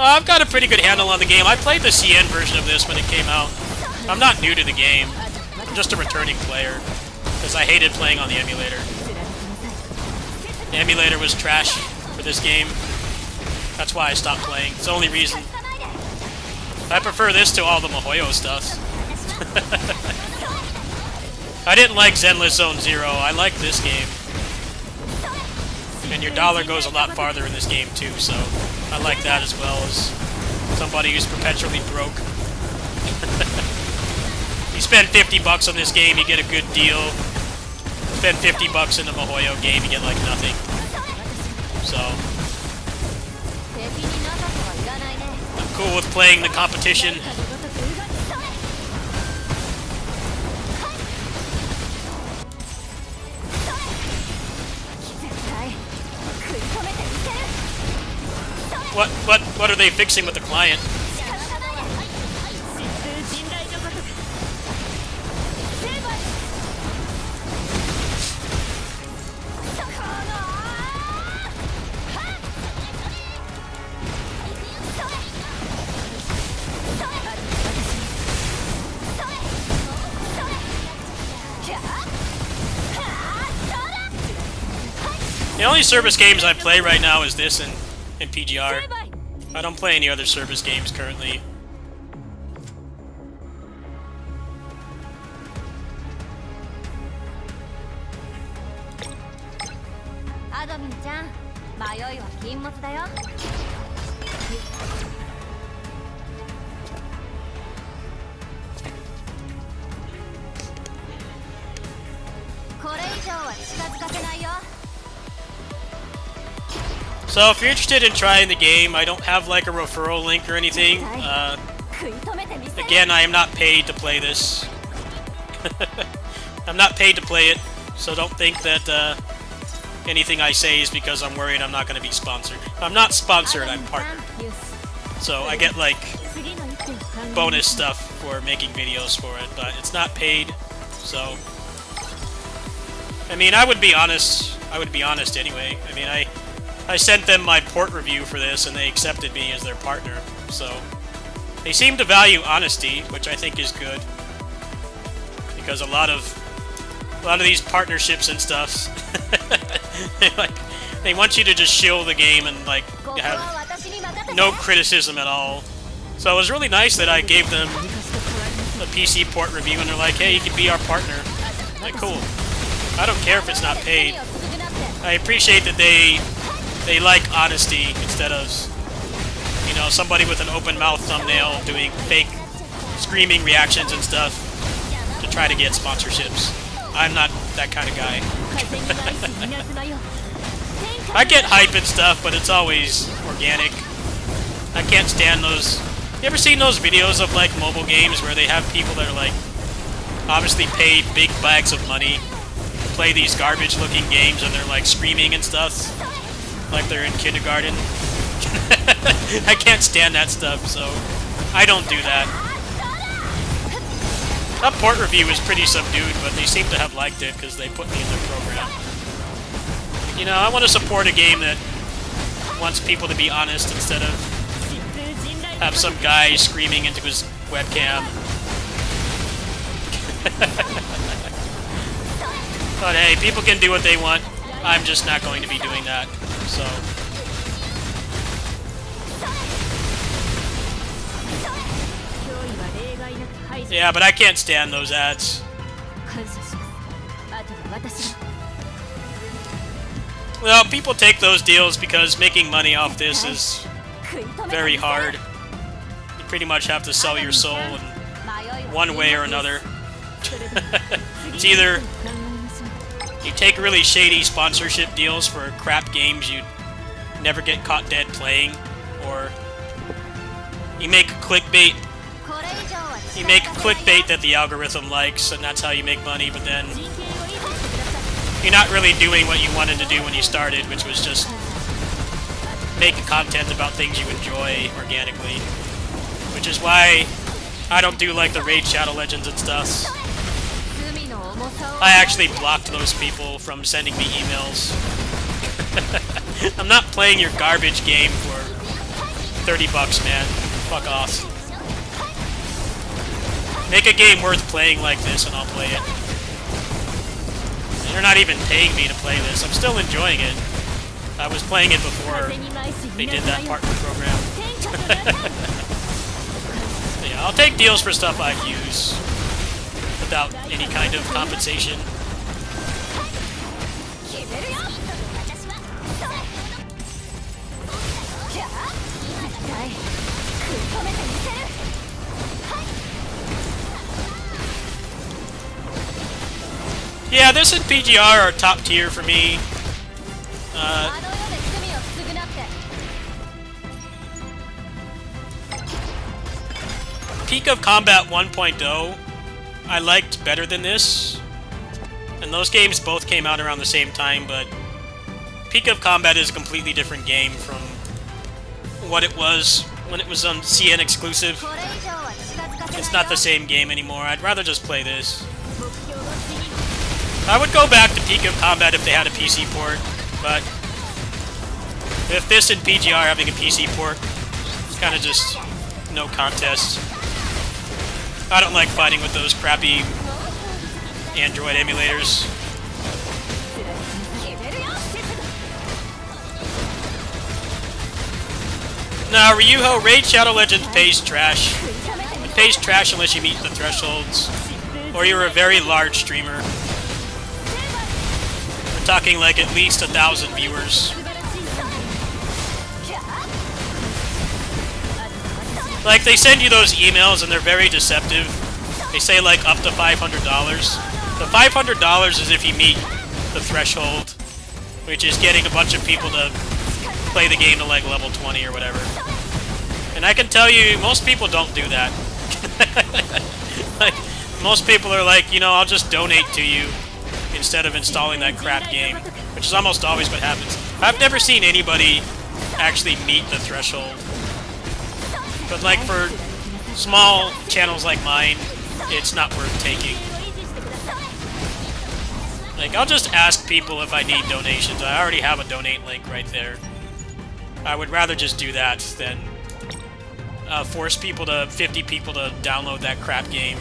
I've got a pretty good handle on the game. I played the CN version of this when it came out. I'm not new to the game. I'm just a returning player because I hated playing on the emulator. The emulator was trash for this game. That's why I stopped playing. It's the only reason. I prefer this to all the MiHoYo stuff. I didn't like Zenless Zone Zero. I like this game. And your dollar goes a lot farther in this game too, so I like that as well as somebody who's perpetually broke. You spend 50 bucks on this game, you get a good deal. Spend 50 bucks in a MiHoYo game, you get like nothing. So I'm cool with playing the competition. What are they fixing with the client? The only service games I play right now is this and PGR. I don't play any other service games currently. アドミンちゃん、迷いは禁物だよ。これ以上は近づかせないよ。 So if you're interested in trying the game, I don't have like a referral link or anything. 食い止めてみせる。 Again, I am not paid to play this. I'm not paid to play it, so don't think that anything I say is because I'm worried I'm not going to be sponsored. I'm not sponsored, I'm partnered. So I get like bonus stuff for making videos for it, but it's not paid, so... I mean, I would be honest anyway. I mean, I sent them my port review for this and they accepted me as their partner, so... They seem to value honesty, which I think is good. Because a lot of these partnerships and stuff, they want you to just shill the game and like have no criticism at all. So it was really nice that I gave them a PC port review and they're like, hey, you can be our partner. Like, cool. I don't care if it's not paid. I appreciate that they like honesty instead of, you know, somebody with an open mouth thumbnail doing fake screaming reactions and stuff to try to get sponsorships. I'm not that kind of guy. I get hype and stuff, but it's always organic. I can't stand those. You ever seen those videos of like mobile games where they have people that are like obviously paid big bags of money to play these garbage looking games and they're like screaming and stuff like they're in kindergarten? I can't stand that stuff, so I don't do that. That port review was pretty subdued, but they seem to have liked it because they put me in their program. You know, I want to support a game that wants people to be honest instead of have some guy screaming into his webcam. But hey, people can do what they want. I'm just not going to be doing that, so... Yeah, but I can't stand those ads. Well, people take those deals because making money off this is very hard. You pretty much have to sell your soul in one way or another. It's either you take really shady sponsorship deals for crap games you never get caught dead playing, or you make clickbait. You make clickbait that the algorithm likes, and that's how you make money, but then you're not really doing what you wanted to do when you started, which was just make content about things you enjoy organically. Which is why I don't do like the Raid Shadow Legends and stuff. I actually blocked those people from sending me emails. I'm not playing your garbage game for 30 bucks, man. Fuck off. Make a game worth playing like this and I'll play it. And they're not even paying me to play this. I'm still enjoying it. I was playing it before they did that partner program. Yeah, I'll take deals for stuff I use without any kind of compensation. Yeah, this and PGR are top tier for me. Peak of Combat 1.0 I liked better than this. And those games both came out around the same time, but Peak of Combat is a completely different game from what it was when it was on CN exclusive. It's not the same game anymore. I'd rather just play this. I would go back to Peak of Combat if they had a PC port, but if this and PGR having a PC port, it's kind of just no contest. I don't like fighting with those crappy Android emulators. No, Ryuho, Raid Shadow Legends pays trash. It pays trash unless you meet the thresholds. Or you're a very large streamer. We're talking like at least 1,000 viewers. Like, they send you those emails and they're very deceptive. They say like up to $500. The $500 is if you meet the threshold, which is getting a bunch of people to play the game to like level 20 or whatever. And I can tell you, most people don't do that. Like, most people are like, you know, I'll just donate to you instead of installing that crap game, which is almost always what happens. I've never seen anybody actually meet the threshold. But like for small channels like mine, it's not worth taking. Like, I'll just ask people if I need donations. I already have a donate link right there. I would rather just do that than force 50 people to download that crap game.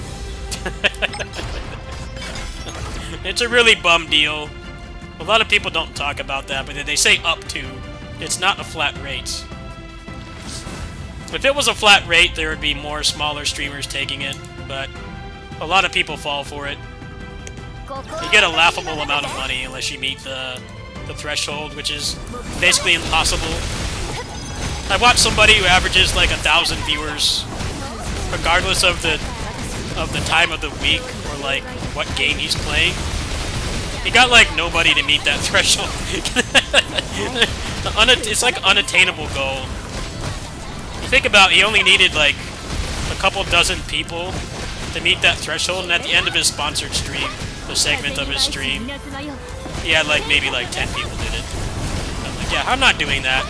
It's a really bum deal. A lot of people don't talk about that, but they say up to. It's not a flat rate. If it was a flat rate, there would be more smaller streamers taking it, but a lot of people fall for it. You get a laughable amount of money unless you meet the threshold, which is basically impossible. I've watched somebody who averages like 1,000 viewers, regardless of the time of the week or like what game he's playing. He got like nobody to meet that threshold. It's like unattainable goal. You think about it, he only needed like a couple dozen people to meet that threshold, and at the end of his sponsored stream, the segment of his stream, he had like maybe like 10 people did it. I'm like, yeah, I'm not doing that.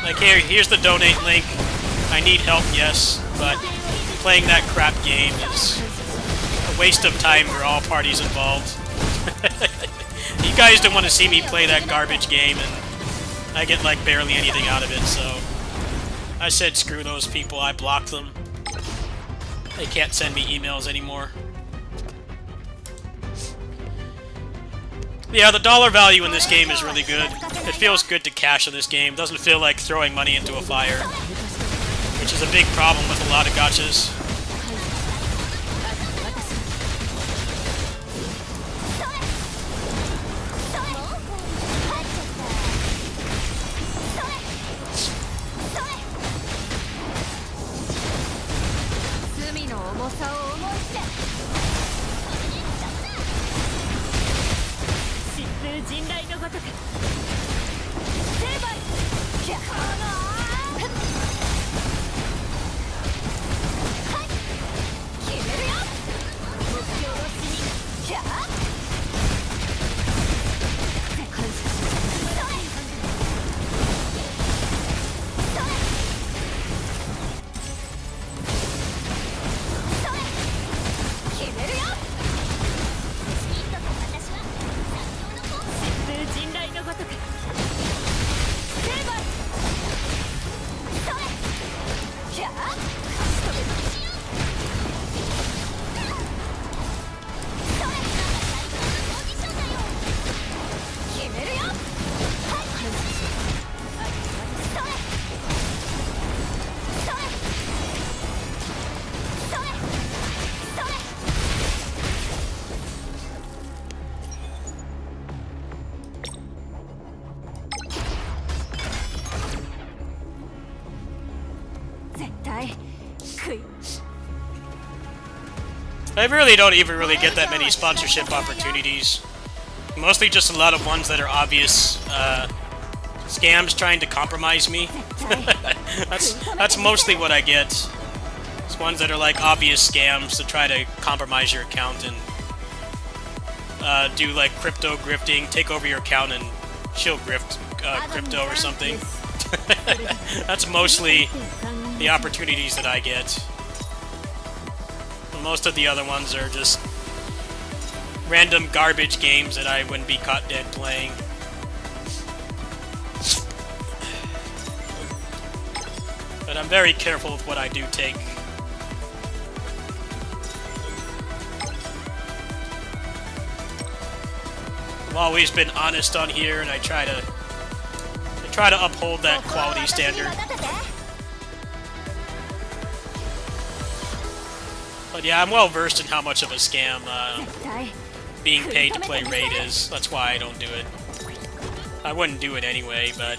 Like, here's the donate link. I need help, yes, but playing that crap game is a waste of time for all parties involved. You guys don't want to see me play that garbage game, and I get like barely anything out of it, so I said screw those people. I blocked them. They can't send me emails anymore. Yeah, the dollar value in this game is really good. It feels good to cash in this game. Doesn't feel like throwing money into a fire, which is a big problem with a lot of gachas. I really don't even really get that many sponsorship opportunities. Mostly just a lot of ones that are obvious scams trying to compromise me. That's mostly what I get. It's ones that are like obvious scams to try to compromise your account and do like crypto grifting, take over your account and she'll grift crypto or something. That's mostly the opportunities that I get. Most of the other ones are just random garbage games that I wouldn't be caught dead playing. But I'm very careful with what I do take. I've always been honest on here, and I try to try to uphold that quality standard. But yeah, I'm well versed in how much of a scam being paid to play Raid is. That's why I don't do it. I wouldn't do it anyway, but...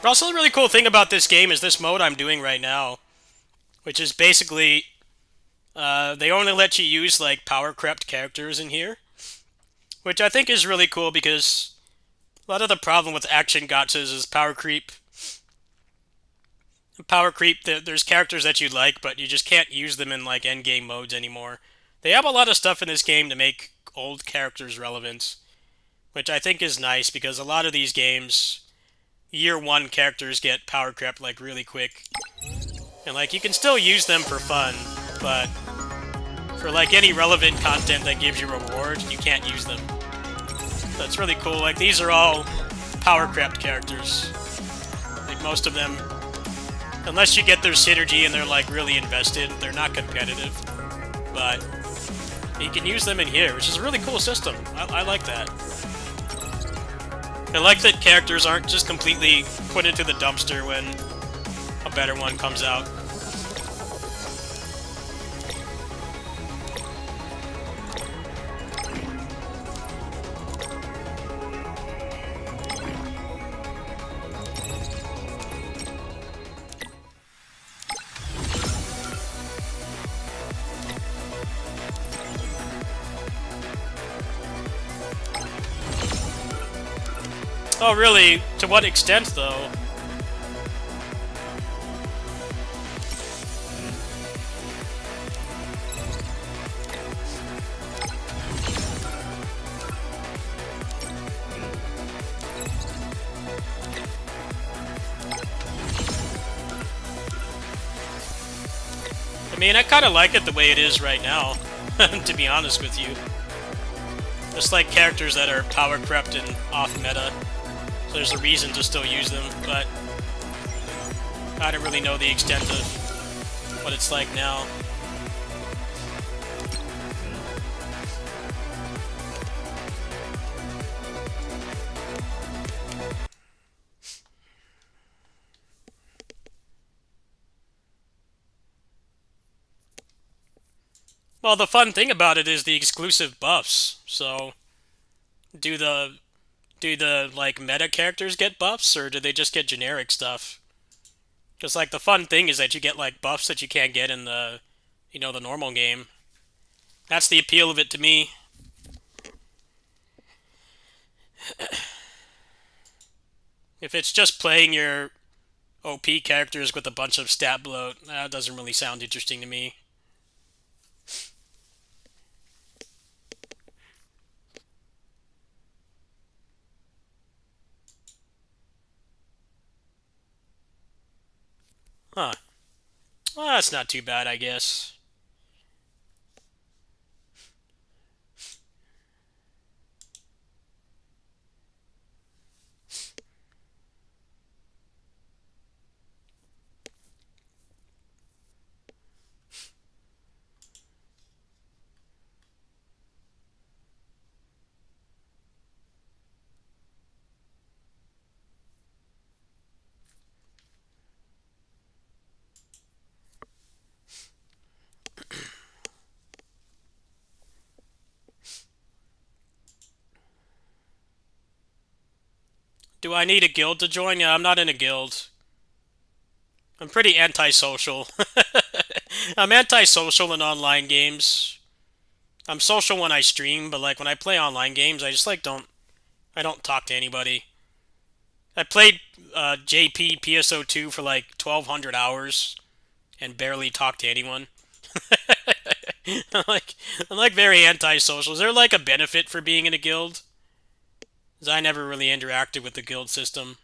Also, the really cool thing about this game is this mode I'm doing right now, which is basically, they only let you use, like, power-crept characters in here, which I think is really cool because a lot of the problem with action gachas is power creep. Power creep, there's characters that you like, but you just can't use them in, like, endgame modes anymore. They have a lot of stuff in this game to make old characters relevant, which I think is nice because a lot of these games... Year 1 characters get power crept like really quick. And like you can still use them for fun, but for like any relevant content that gives you reward, you can't use them. That's really cool. Like these are all power crept characters. Like most of them, unless you get their synergy and they're like really invested, they're not competitive. But you can use them in here, which is a really cool system. I like that. I like that characters aren't just completely put into the dumpster when a better one comes out. Oh, really? To what extent, though? I mean, I kind of like it the way it is right now, to be honest with you. Just like characters that are power crept and off meta. So there's a reason to still use them, but I don't really know the extent of what it's like now. Well, the fun thing about it is the exclusive buffs. So, do the like meta characters get buffs, or do they just get generic stuff? Because like the fun thing is that you get like buffs that you can't get in the, you know, the normal game. That's the appeal of it to me. If it's just playing your OP characters with a bunch of stat bloat, that doesn't really sound interesting to me. Huh. Well, that's not too bad, I guess. Do I need a guild to join? Yeah, I'm not in a guild. I'm pretty antisocial. I'm antisocial in online games. I'm social when I stream, but like when I play online games, I just like I don't talk to anybody. I played JP PSO2 for like 1,200 hours and barely talked to anyone. I'm like very antisocial. Is there like a benefit for being in a guild? Because I never really interacted with the guild system.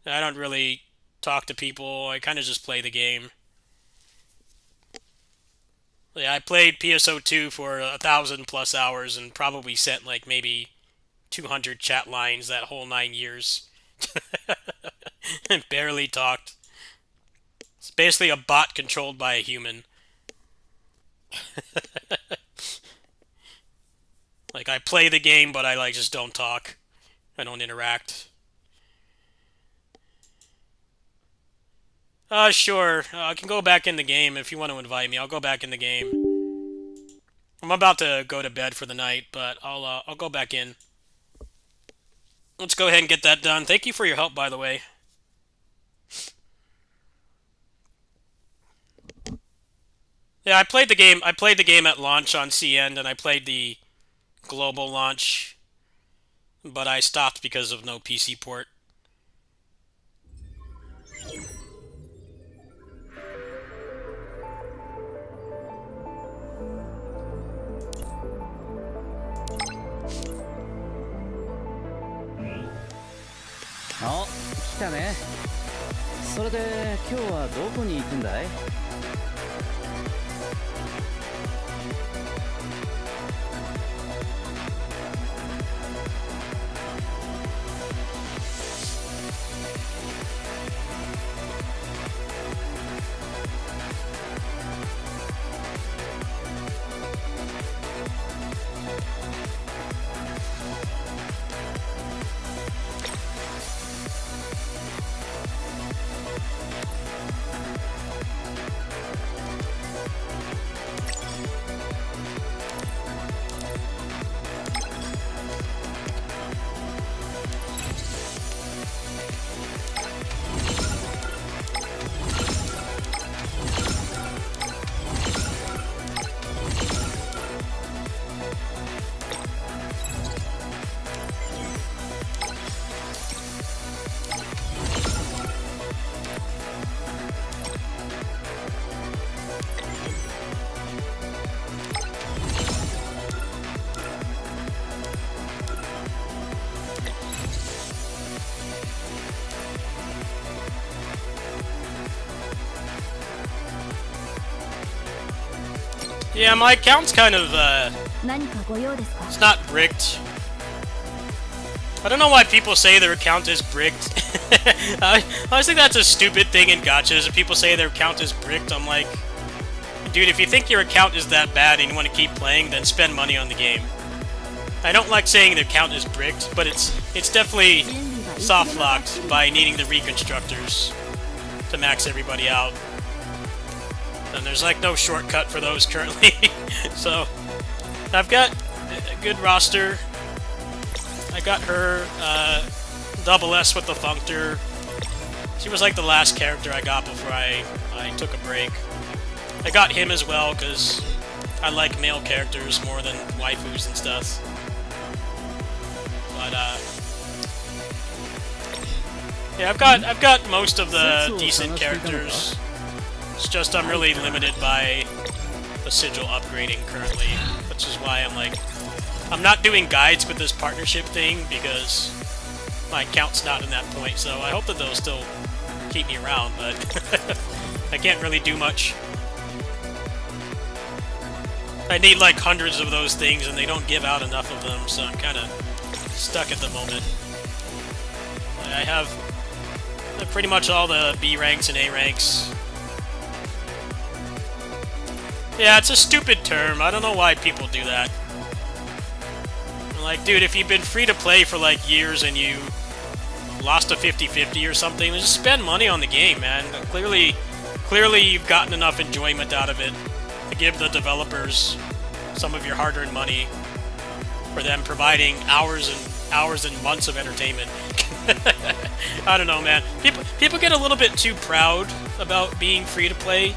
I don't really talk to people. I kind of just play the game. Yeah, I played PSO2 for 1,000+ hours and probably sent like maybe 200 chat lines that whole 9 years. And barely talked. It's basically a bot controlled by a human. Like, I play the game, but I like just don't talk. I don't interact. Sure. I can go back in the game if you want to invite me. I'll go back in the game. I'm about to go to bed for the night, but I'll go back in. Let's go ahead and get that done. Thank you for your help, by the way. Yeah, I played the game. I played the game at launch on CN, and I played the global launch, but I stopped because of no PC port. Oh, 来たね。それで今日はどこに行くんだい？Yeah, my account's kind of, 何かご用ですか？ it's not bricked. I don't know why people say their account is bricked. I always think that's a stupid thing in gachas. If people say their account is bricked, I'm like, dude, if you think your account is that bad and you want to keep playing, then spend money on the game. I don't like saying their account is bricked, but it's definitely soft locked by needing the reconstructors to max everybody out. And there's like no shortcut for those currently. So I've got a good roster. I got her double S with the Functor. She was like the last character I got before I took a break. I got him as well because I like male characters more than waifus and stuff. But yeah, I've got most of the decent characters. It's just I'm really limited by the sigil upgrading currently, which is why I'm not doing guides with this partnership thing because my account's not in that point, so I hope that they'll still keep me around, but I can't really do much. I need like hundreds of those things and they don't give out enough of them, so I'm kind of stuck at the moment. I have pretty much all the B ranks and A ranks. Yeah, it's a stupid term. I don't know why people do that. Like, dude, if you've been free to play for like years and you lost a 50-50 or something, then just spend money on the game, man. Clearly you've gotten enough enjoyment out of it to give the developers some of your hard-earned money for them providing hours and hours and months of entertainment. I don't know, man. People get a little bit too proud about being free to play.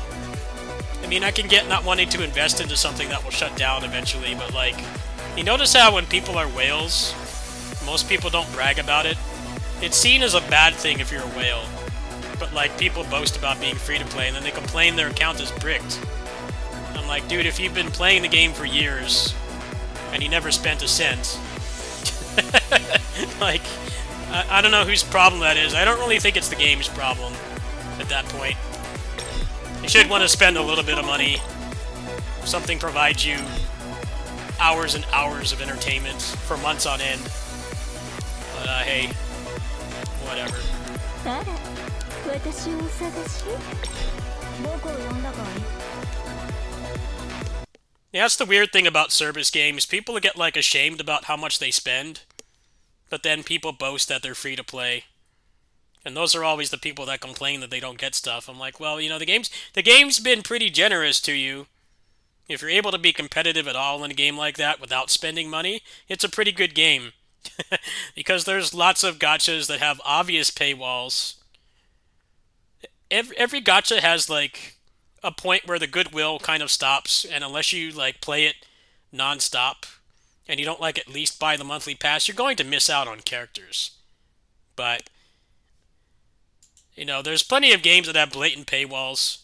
I mean, I can get not wanting to invest into something that will shut down eventually, but like, you notice how when people are whales, most people don't brag about it. It's seen as a bad thing if you're a whale, but like people boast about being free to play and then they complain their account is bricked. I'm like, dude, if you've been playing the game for years and you never spent a cent, like, I don't know whose problem that is. I don't really think it's the game's problem at that point. You should want to spend a little bit of money. Something provides you hours and hours of entertainment for months on end. But hey, whatever. あら私をお探し僕を呼んだかい Yeah, that's the weird thing about service games. People get like ashamed about how much they spend, but then people boast that they're free to play. And those are always the people that complain that they don't get stuff. I'm like, well, you know, the game's been pretty generous to you. If you're able to be competitive at all in a game like that without spending money, it's a pretty good game. Because there's lots of gachas that have obvious paywalls. Every gacha has like a point where the goodwill kind of stops, and unless you like play it non-stop and you don't like at least buy the monthly pass, you're going to miss out on characters. But you know, there's plenty of games that have blatant paywalls.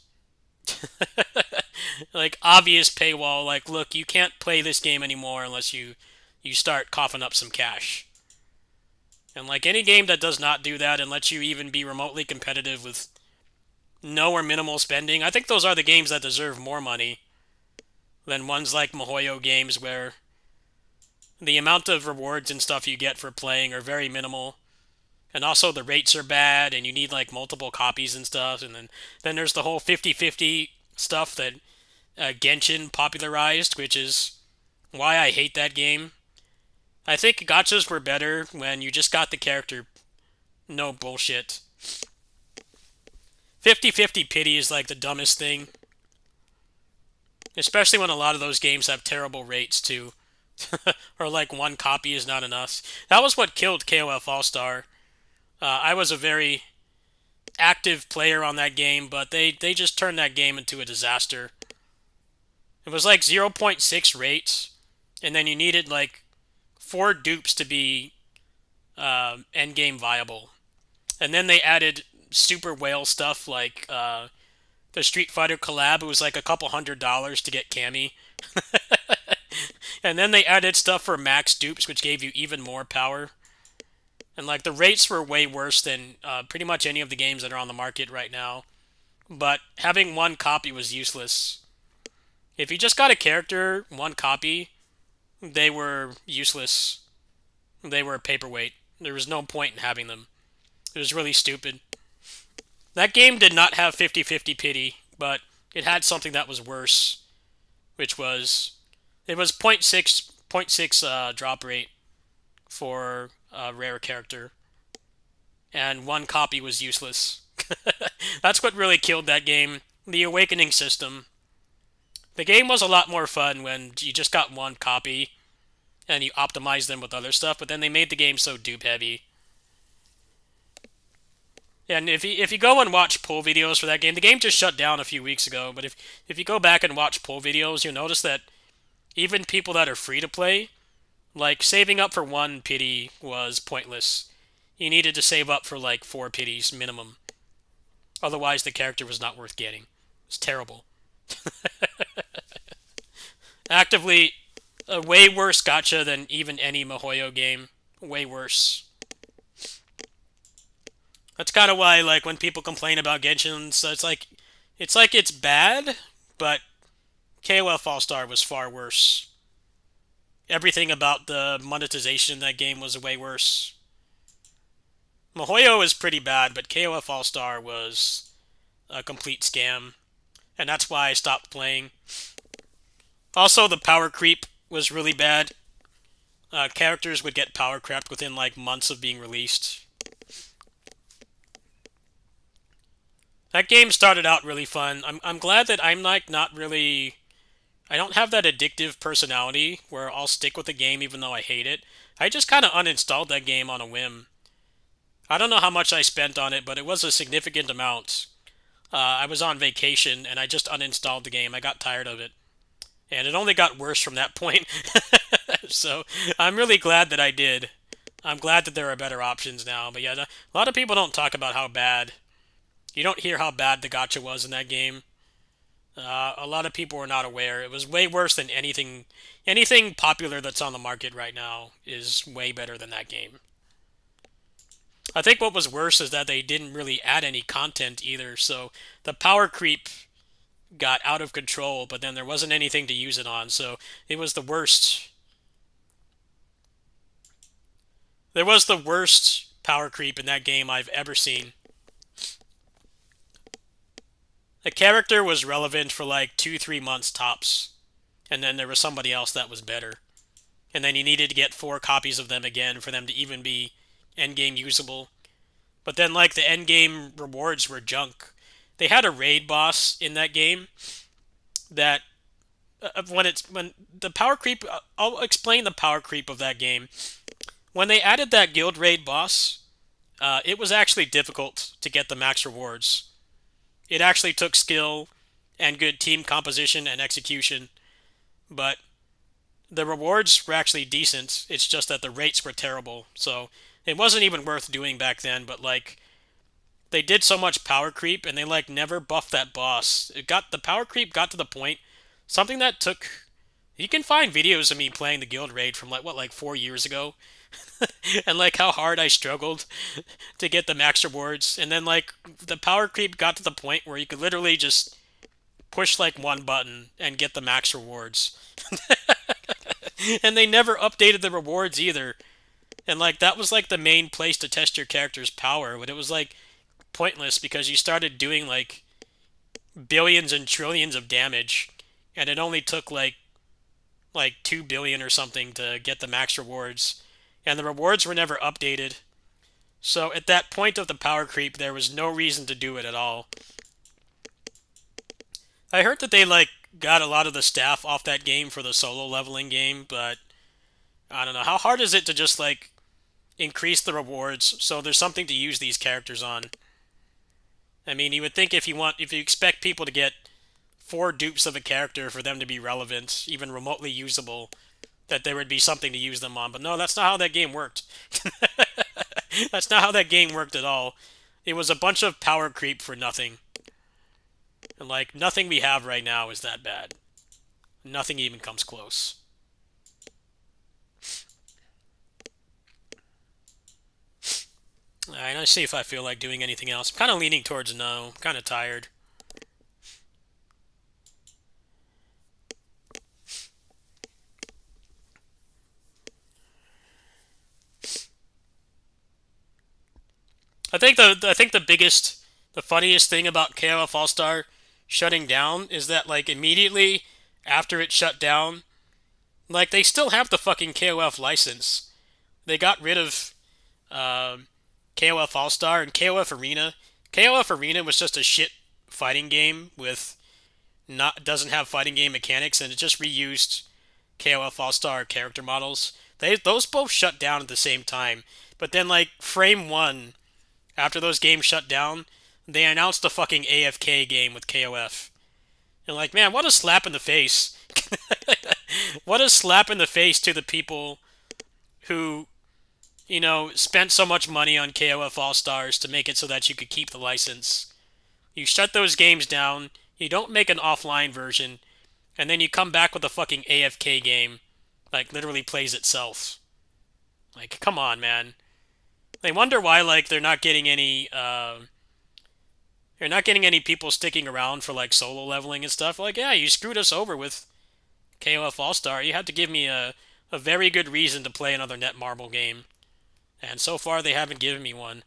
Like obvious paywall, like, look, you can't play this game anymore unless you start coughing up some cash. And like any game that does not do that and lets you even be remotely competitive with no or minimal spending, I think those are the games that deserve more money than ones like MiHoYo games where the amount of rewards and stuff you get for playing are very minimal. And also the rates are bad and you need like multiple copies and stuff. And then there's the whole 50-50 stuff that Genshin popularized, which is why I hate that game. I think gachas were better when you just got the character. No bullshit. 50-50 pity is like the dumbest thing. Especially when a lot of those games have terrible rates too. Or like one copy is not enough. That was what killed KOF All-Star. I was a very active player on that game, but they just turned that game into a disaster. It was like 0.6 rates, and then you needed like 4 dupes to be endgame viable. And then they added super whale stuff like the Street Fighter collab. It was like a couple $100 to get Cammy. And then they added stuff for max dupes, which gave you even more power. And like the rates were way worse than pretty much any of the games that are on the market right now. But having one copy was useless. If you just got a character, one copy, they were useless. They were a paperweight. There was no point in having them. It was really stupid. That game did not have 50-50 pity, but it had something that was worse, which was it was 0.6 drop rate for a rare character, and one copy was useless. That's what really killed that game. The Awakening system. The game was a lot more fun when you just got one copy and you optimized them with other stuff, but then they made the game so dupe heavy. And if you go and watch pull videos for that game, the game just shut down a few weeks ago, but if you go back and watch pull videos, you'll notice that even people that are free to play, like saving up for 1 pity was pointless. You needed to save up for like 4 pities minimum. Otherwise the character was not worth getting. It's terrible. Actively a way worse gacha than even any MiHoYo game. Way worse. That's kind of why, like, when people complain about Genshin, so it's like it's bad, but KOF All-Star was far worse. Everything about the monetization in that game was way worse. MiHoYo is pretty bad, but KOF All-Star was a complete scam, and that's why I stopped playing. Also, the power creep was really bad. Characters would get power crept within like months of being released. That game started out really fun. I'm glad that I'm like not really. I don't have that addictive personality where I'll stick with the game even though I hate it. I just kind of uninstalled that game on a whim. I don't know how much I spent on it, but it was a significant amount. I was on vacation and I just uninstalled the game. I got tired of it. And it only got worse from that point. So I'm really glad that I did. I'm glad that there are better options now. But yeah, a lot of people don't talk about how bad. You don't hear how bad the gacha was in that game. A lot of people were not aware. It was way worse than anything. Anything popular that's on the market right now is way better than that game. I think what was worse is that they didn't really add any content either. So the power creep got out of control, but then there wasn't anything to use it on. So it was the worst. There was the worst power creep in that game I've ever seen. The character was relevant for like 2-3 months tops, and then there was somebody else that was better. And then you needed to get 4 copies of them again for them to even be endgame usable. But then like the endgame rewards were junk. They had a raid boss in that game that when the power creep, I'll explain the power creep of that game. When they added that guild raid boss, it was actually difficult to get the max rewards. It actually took skill and good team composition and execution, but the rewards were actually decent. It's just that the rates were terrible, so it wasn't even worth doing back then. But like, they did so much power creep, and they like never buffed that boss. The power creep got to the point, something that took. You can find videos of me playing the guild raid from like 4 years ago. And like how hard I struggled to get the max rewards, and then like the power creep got to the point where you could literally just push like one button and get the max rewards. And they never updated the rewards either, and like that was like the main place to test your character's power, but it was like pointless because you started doing like billions and trillions of damage, and it only took like 2 billion or something to get the max rewards. And the rewards were never updated. So at that point of the power creep, there was no reason to do it at all. I heard that they like got a lot of the staff off that game for the solo leveling game, but I don't know. How hard is it to just like increase the rewards so there's something to use these characters on? I mean, you would think if you expect people to get 4 dupes of a character for them to be relevant, even remotely usable, that there would be something to use them on. But no, that's not how that game worked. That's not how that game worked at all. It was a bunch of power creep for nothing. And like, nothing we have right now is that bad. Nothing even comes close. Alright, let's see if I feel like doing anything else. I'm kind of leaning towards no. I'm kind of tired. I think the funniest thing about KOF All Star shutting down is that like immediately after it shut down, like they still have the fucking KOF license. They got rid of KOF All Star and KOF Arena. KOF Arena was just a shit fighting game with doesn't have fighting game mechanics, and it just reused KOF All Star character models. Those both shut down at the same time, but then like Frame 1. After those games shut down, they announced a fucking AFK game with KOF. And like, man, what a slap in the face. What a slap in the face to the people who, you know, spent so much money on KOF All-Stars to make it so that you could keep the license. You shut those games down, you don't make an offline version, and then you come back with a fucking AFK game. Like, literally plays itself. Like, come on, man. They wonder why, like, they're not getting any people sticking around for, like, solo leveling and stuff. Like, yeah, you screwed us over with KOF All-Star. You had to give me a very good reason to play another Netmarble game. And so far, they haven't given me one.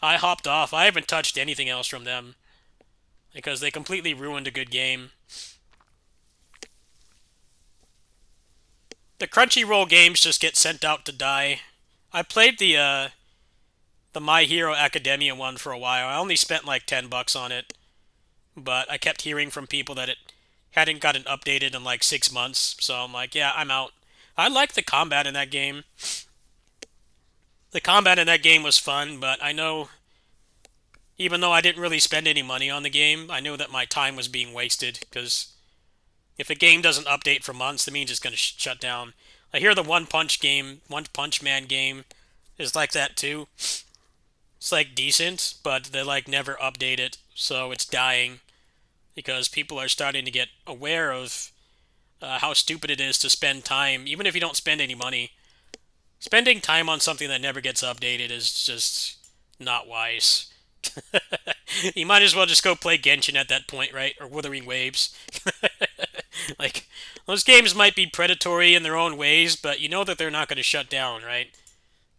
I hopped off. I haven't touched anything else from them. Because they completely ruined a good game. The Crunchyroll games just get sent out to die. I played the My Hero Academia one for a while. I only spent like $10 on it, but I kept hearing from people that it hadn't gotten updated in like 6 months. So I'm like, yeah, I'm out. I like the combat in that game. The combat in that game was fun, but I know, even though I didn't really spend any money on the game, I knew that my time was being wasted, because if a game doesn't update for months, that means it's going to shut down. I hear the One Punch Man game is like that too. It's like decent, but they like never update it, so it's dying because people are starting to get aware of how stupid it is to spend time, even if you don't spend any money. Spending time on something that never gets updated is just not wise. You might as well just go play Genshin at that point, right? Or Wuthering Waves. Like, those games might be predatory in their own ways, but you know that they're not going to shut down, right?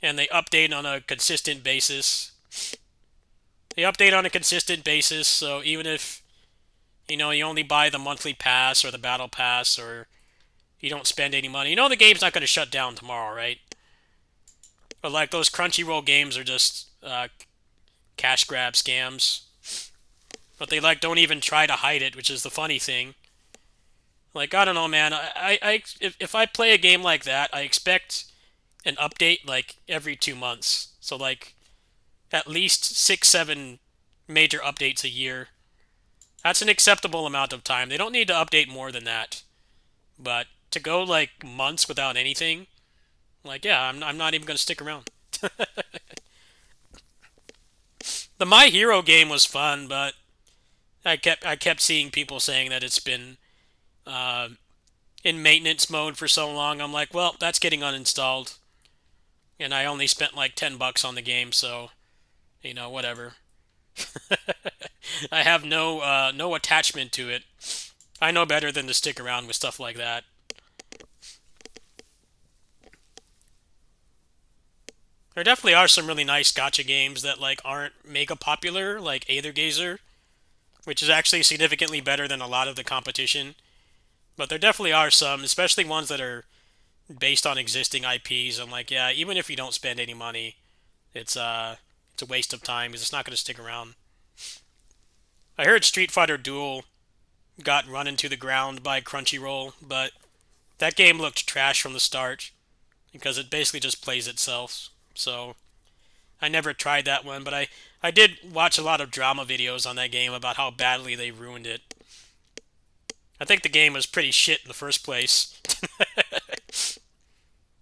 And they update on a consistent basis. So even if, you only buy the monthly pass or the battle pass, or you don't spend any money, the game's not going to shut down tomorrow, right? But like, those Crunchyroll games are just cash grab scams. But they like don't even try to hide it, which is the funny thing. Like, I don't know, man. If I play a game like that, I expect an update like every 2 months. So like, at least 6-7 major updates a year. That's an acceptable amount of time. They don't need to update more than that. But to go like months without anything, like, yeah, I'm not even gonna stick around. The My Hero game was fun, but I kept seeing people saying that it's been in maintenance mode for so long. I'm like, well, that's getting uninstalled, and I only spent like $10 on the game, so whatever. I have no attachment to it. I know better than to stick around with stuff like that. There definitely are some really nice gacha games that like aren't mega popular, like Aethergazer, which is actually significantly better than a lot of the competition. But there definitely are some, especially ones that are based on existing IPs. I'm like, yeah, even if you don't spend any money, it's a waste of time because it's not going to stick around. I heard Street Fighter Duel got run into the ground by Crunchyroll, but that game looked trash from the start because it basically just plays itself. So I never tried that one, but I did watch a lot of drama videos on that game about how badly they ruined it. I think the game was pretty shit in the first place.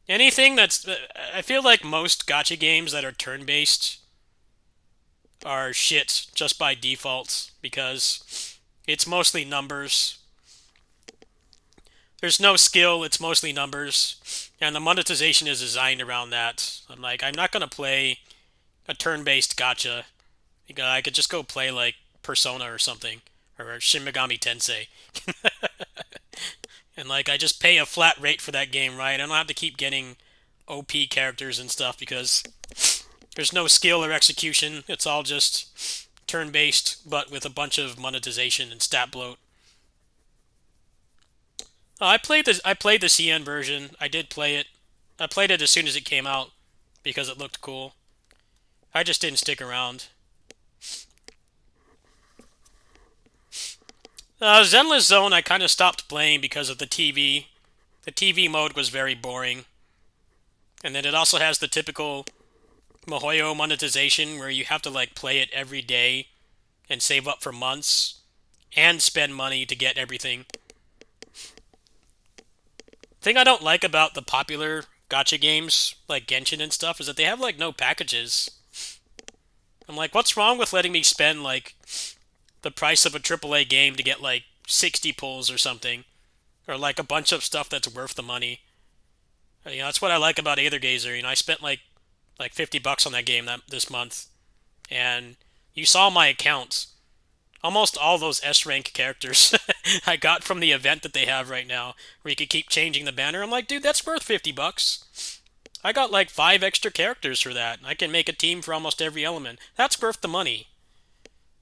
Anything that's... I feel like most gacha games that are turn-based are shit just by default, because it's mostly numbers. There's no skill, it's mostly numbers, and the monetization is designed around that. I'm like, I'm not going to play a turn-based gacha, because I could just go play like Persona or something, or Shin Megami Tensei. And like, I just pay a flat rate for that game, right? I don't have to keep getting OP characters and stuff because there's no skill or execution. It's all just turn-based, but with a bunch of monetization and stat bloat. I played the CN version. I did play it. I played it as soon as it came out because it looked cool. I just didn't stick around. Zenless Zone I kind of stopped playing because of the TV. The TV mode was very boring. And then it also has the typical MiHoYo monetization where you have to like play it every day and save up for months and spend money to get everything. The thing I don't like about the popular gacha games like Genshin and stuff is that they have like no packages. I'm like, what's wrong with letting me spend like the price of a AAA game to get like 60 pulls or something, or like a bunch of stuff that's worth the money? That's what I like about Aethergazer. I spent like $50 on that game this month, and you saw my account. Almost all those S-rank characters I got from the event that they have right now, where you can keep changing the banner. I'm like, dude, that's worth $50. I got like 5 extra characters for that. I can make a team for almost every element. That's worth the money.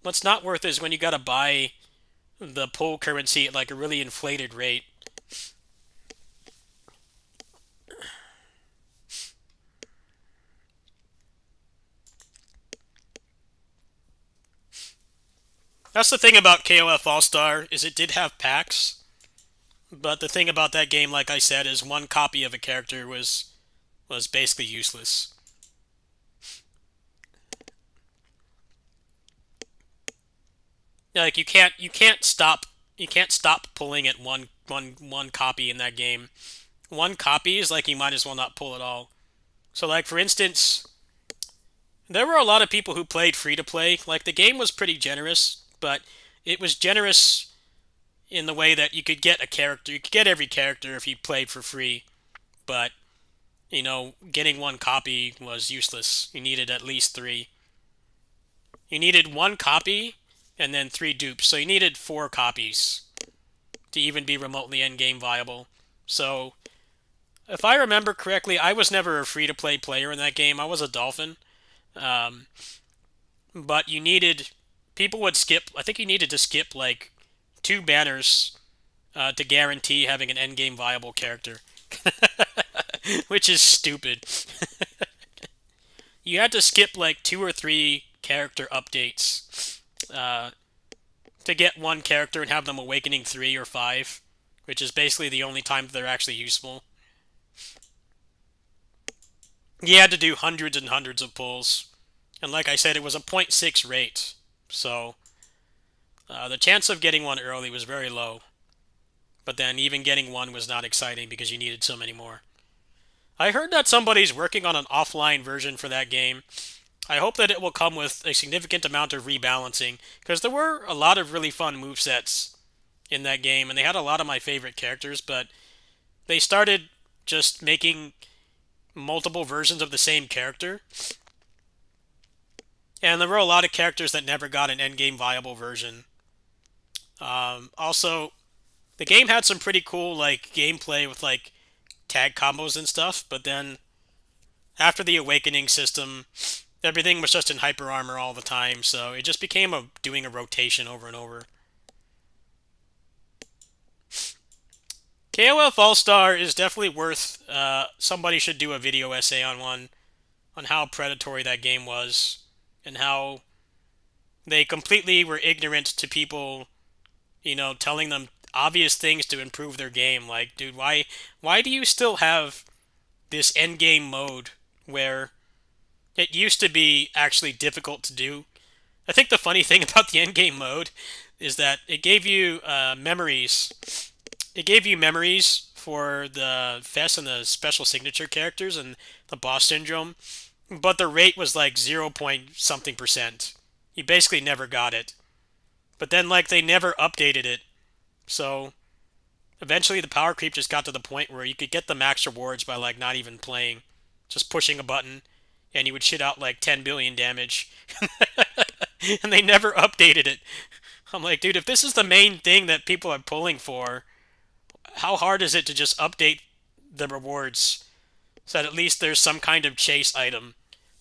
What's not worth is when you gotta buy the pull currency at like a really inflated rate. That's the thing about KOF All-Star, is it did have packs, But the thing about that game, like I said, is one copy of a character was basically useless. Like you can't stop pulling at one copy in that game. One copy is like you might as well not pull at all. So like for instance, there were a lot of people who played free to play. Like the game was pretty generous, but it was generous in the way that you could get a character. You could get every character if you played for free, but getting one copy was useless. You needed at least three. You needed one copy and then 3 dupes. So you needed 4 copies to even be remotely endgame viable. So if I remember correctly, I was never a free-to-play player in that game. I was a dolphin. But people would skip, I think you needed to skip like 2 banners to guarantee having an endgame viable character. Which is stupid. You had to skip like 2 or 3 character updates to get one character and have them awakening 3 or 5, which is basically the only time they're actually useful. You had to do hundreds and hundreds of pulls. And like I said, it was a 0.6 rate. So the chance of getting one early was very low. But then even getting one was not exciting because you needed so many more. I heard that somebody's working on an offline version for that game. I hope that it will come with a significant amount of rebalancing, because there were a lot of really fun movesets in that game, and they had a lot of my favorite characters, but they started just making multiple versions of the same character. And there were a lot of characters that never got an endgame viable version. Also, the game had some pretty cool like gameplay with like tag combos and stuff, but then after the awakening system, everything was just in hyper armor all the time, so it just became doing a rotation over and over. KOF All-Star is definitely worth, somebody should do a video essay on how predatory that game was, and how they completely were ignorant to people, telling them obvious things to improve their game. Like, dude, why do you still have this endgame mode where it used to be actually difficult to do? I think the funny thing about the endgame mode is that it gave you memories. It gave you memories for the Fess and the special signature characters and the boss syndrome, but the rate was like 0 point something %. You basically never got it. But then like they never updated it. So eventually the power creep just got to the point where you could get the max rewards by like not even playing, just pushing a button, and you would shit out like 10 billion damage. And they never updated it. I'm like, dude, if this is the main thing that people are pulling for, how hard is it to just update the rewards so that at least there's some kind of chase item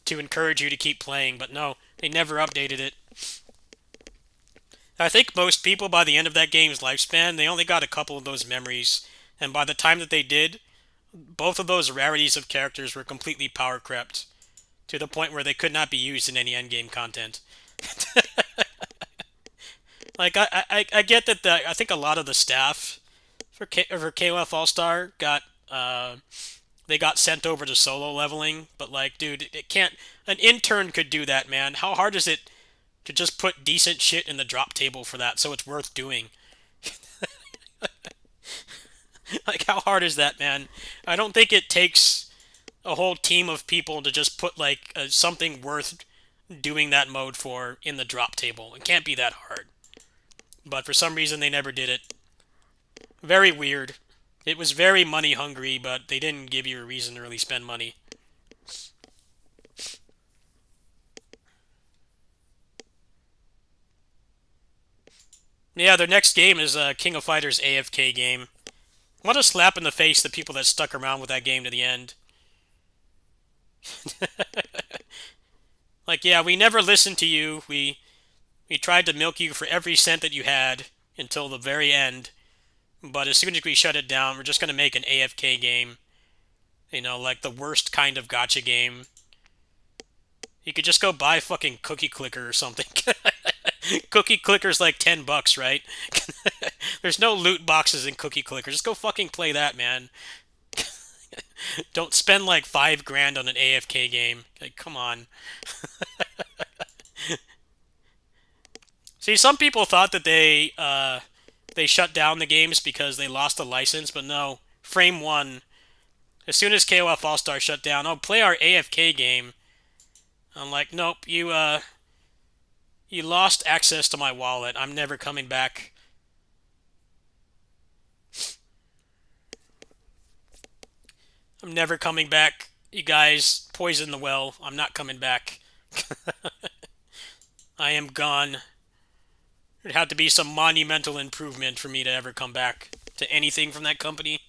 to encourage you to keep playing? But no, they never updated it. I think most people, by the end of that game's lifespan, they only got a couple of those memories, and by the time that they did, both of those rarities of characters were completely power crept to the point where they could not be used in any endgame content. Like, I get that I think a lot of the staff for KOF All-Star got they got sent over to solo leveling, but like, dude, it can't. An intern could do that, man. How hard is it to just put decent shit in the drop table for that so it's worth doing? Like, how hard is that, man? I don't think it takes a whole team of people to just put like something worth doing that mode for in the drop table. It can't be that hard. But for some reason they never did it. Very weird. It was very money hungry, but they didn't give you a reason to really spend money. Yeah, their next game is King of Fighters AFK game. What a slap in the face to people that stuck around with that game to the end. Like, yeah, we never listened to you. We tried to milk you for every cent that you had until the very end. But as soon as we shut it down, we're just going to make an AFK game. Like the worst kind of gacha game. You could just go buy fucking Cookie Clicker or something. Cookie Clicker's like $10, right? There's no loot boxes in Cookie Clicker. Just go fucking play that, man. Don't spend like $5 on an AFK game. Like, come on. See, some people thought that they shut down the games because they lost the license, but no. Frame 1. As soon as KOF All-Star shut down, oh, play our AFK game. I'm like, nope, you lost access to my wallet. I'm never coming back. I'm never coming back. You guys poisoned the well. I'm not coming back. I am gone. It'd have to be some monumental improvement for me to ever come back to anything from that company.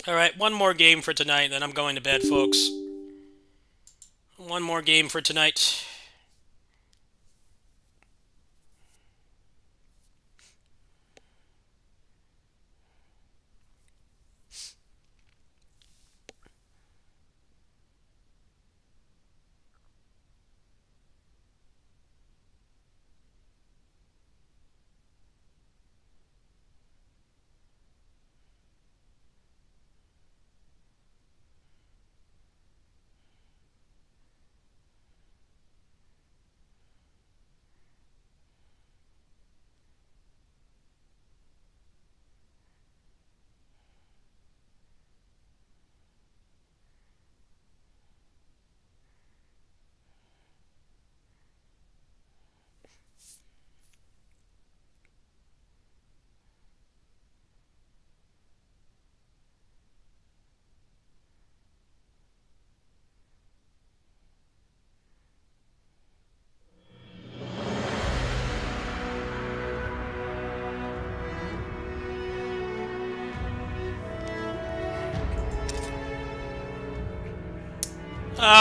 Alright, one more game for tonight, then I'm going to bed, folks. One more game for tonight.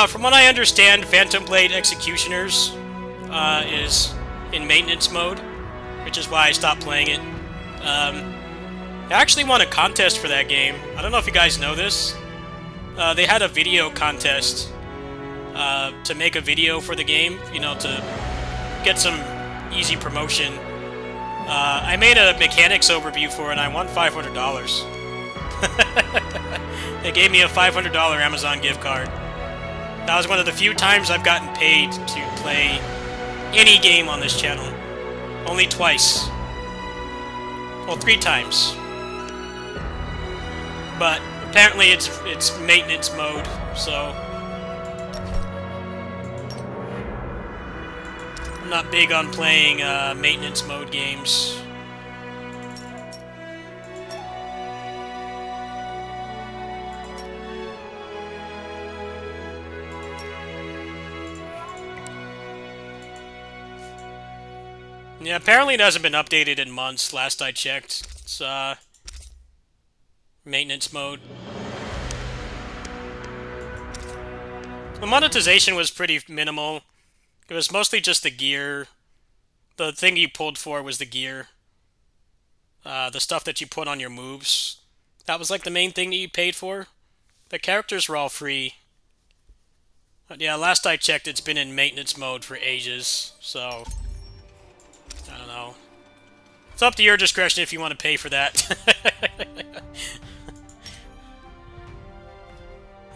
From what I understand, Phantom Blade Executioners is in maintenance mode, which is why I stopped playing it. I actually won a contest for that game. I don't know if you guys know this. They had a video contest to make a video for the game, you know, to get some easy promotion. I made a mechanics overview for it, and I won $500. They gave me a $500 Amazon gift card. That was one of the few times I've gotten paid to play any game on this channel. Only twice. Well, 3 times. But apparently it's maintenance mode, so I'm not big on playing maintenance mode games. Yeah, apparently it hasn't been updated in months, last I checked. It's, maintenance mode. The monetization was pretty minimal. It was mostly just the gear. The thing you pulled for was the gear. The stuff that you put on your moves. That was like the main thing that you paid for. The characters were all free. But yeah, last I checked, it's been in maintenance mode for ages, so I don't know. It's up to your discretion if you want to pay for that.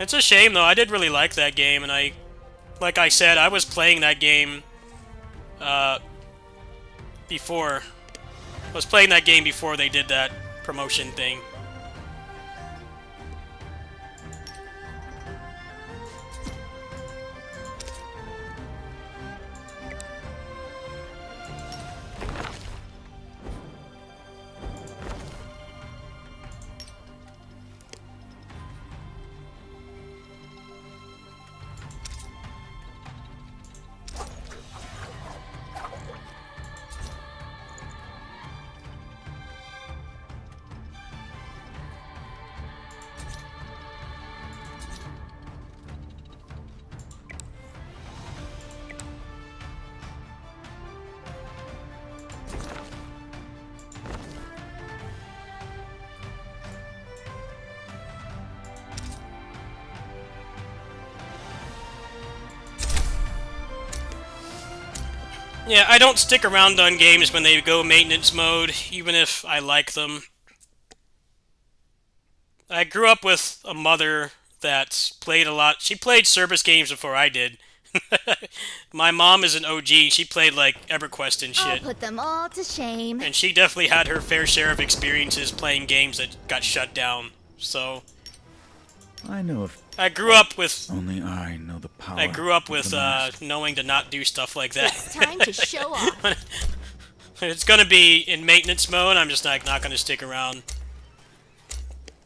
It's a shame, though. I did really like that game, and like I said, I was playing that game before. I was playing that game before they did that promotion thing. Yeah, I don't stick around on games when they go maintenance mode, even if I like them. I grew up with a mother that played a lot. She played service games before I did. My mom is an OG. She played, like, EverQuest and I'll shit. put them all to shame. And she definitely had her fair share of experiences playing games that got shut down. So, I know if I grew up with... only I know the power. I grew up of with the mask. knowing to not do stuff like that. It's time to show off. If it's gonna be in maintenance mode, I'm just not gonna stick around.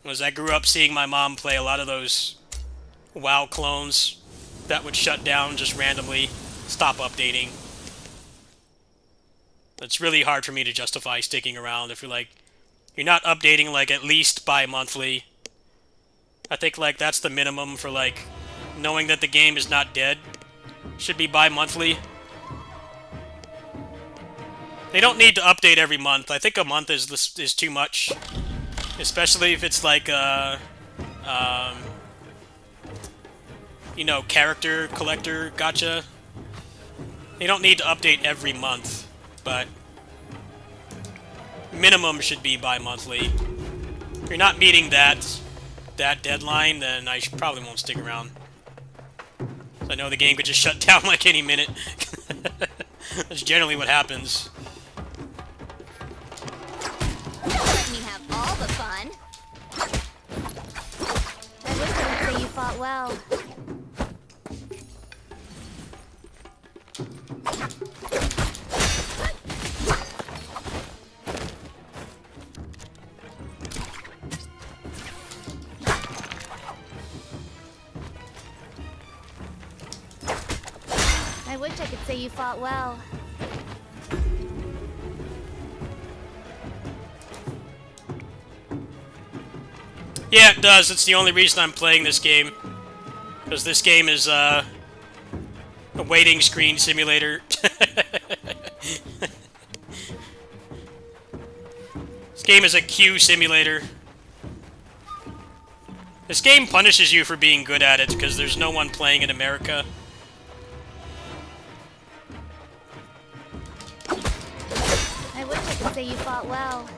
Because I grew up seeing my mom play a lot of those WoW clones that would shut down just randomly, stop updating. It's really hard for me to justify sticking around if you're not updating like at least bi-monthly. I think like that's the minimum for like knowing that the game is not dead. Should be bi-monthly. They don't need to update every month. I think a month is too much, especially if it's like you know, character collector gacha. They don't need to update every month, but minimum should be bi-monthly. If you're not meeting that deadline, then I probably won't stick around. I know the game could just shut down like any minute. That's generally what happens. Let me have all the fun. I wish I could say you fought well. I wish I could say you fought well. Yeah, it does. It's the only reason I'm playing this game. Because this game is, a waiting screen simulator. This game is a queue simulator. This game punishes you for being good at it, because there's no one playing in America. I wish I could say you fought well.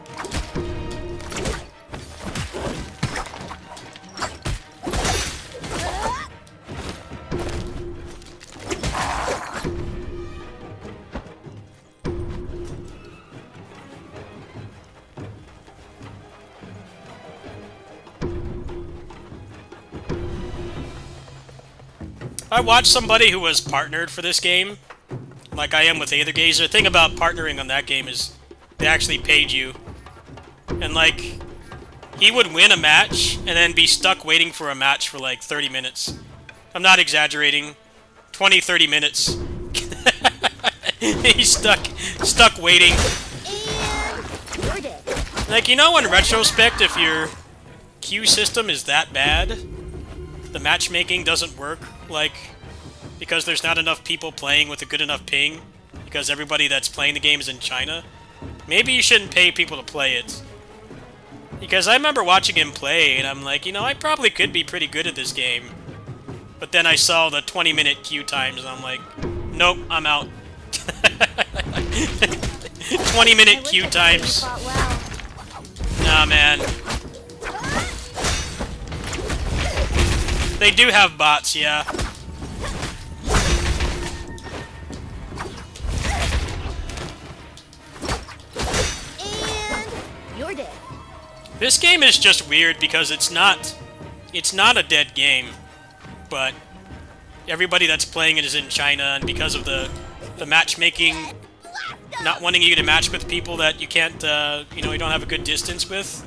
I watched somebody who was partnered for this game, like I am with Aethergazer. The thing about partnering on that game is they actually paid you. And like, he would win a match and then be stuck waiting for a match for like 30 minutes. I'm not exaggerating. 20, 30 minutes. He's stuck waiting. And you're dead. Like, you know, in retrospect, if your queue system is that bad, the matchmaking doesn't work, like, because there's not enough people playing with a good enough ping, because everybody that's playing the game is in China, maybe you shouldn't pay people to play it. Because I remember watching him play, and I'm like, you know, I probably could be pretty good at this game. But then I saw the 20-minute queue times, and I'm like, nope, I'm out. 20-minute queue times. Nah, man. They do have bots, yeah. And you're dead. This game is just weird because it's not a dead game, but everybody that's playing it is in China, and because of the matchmaking, not wanting you to match with people that you can't, you don't have a good distance with.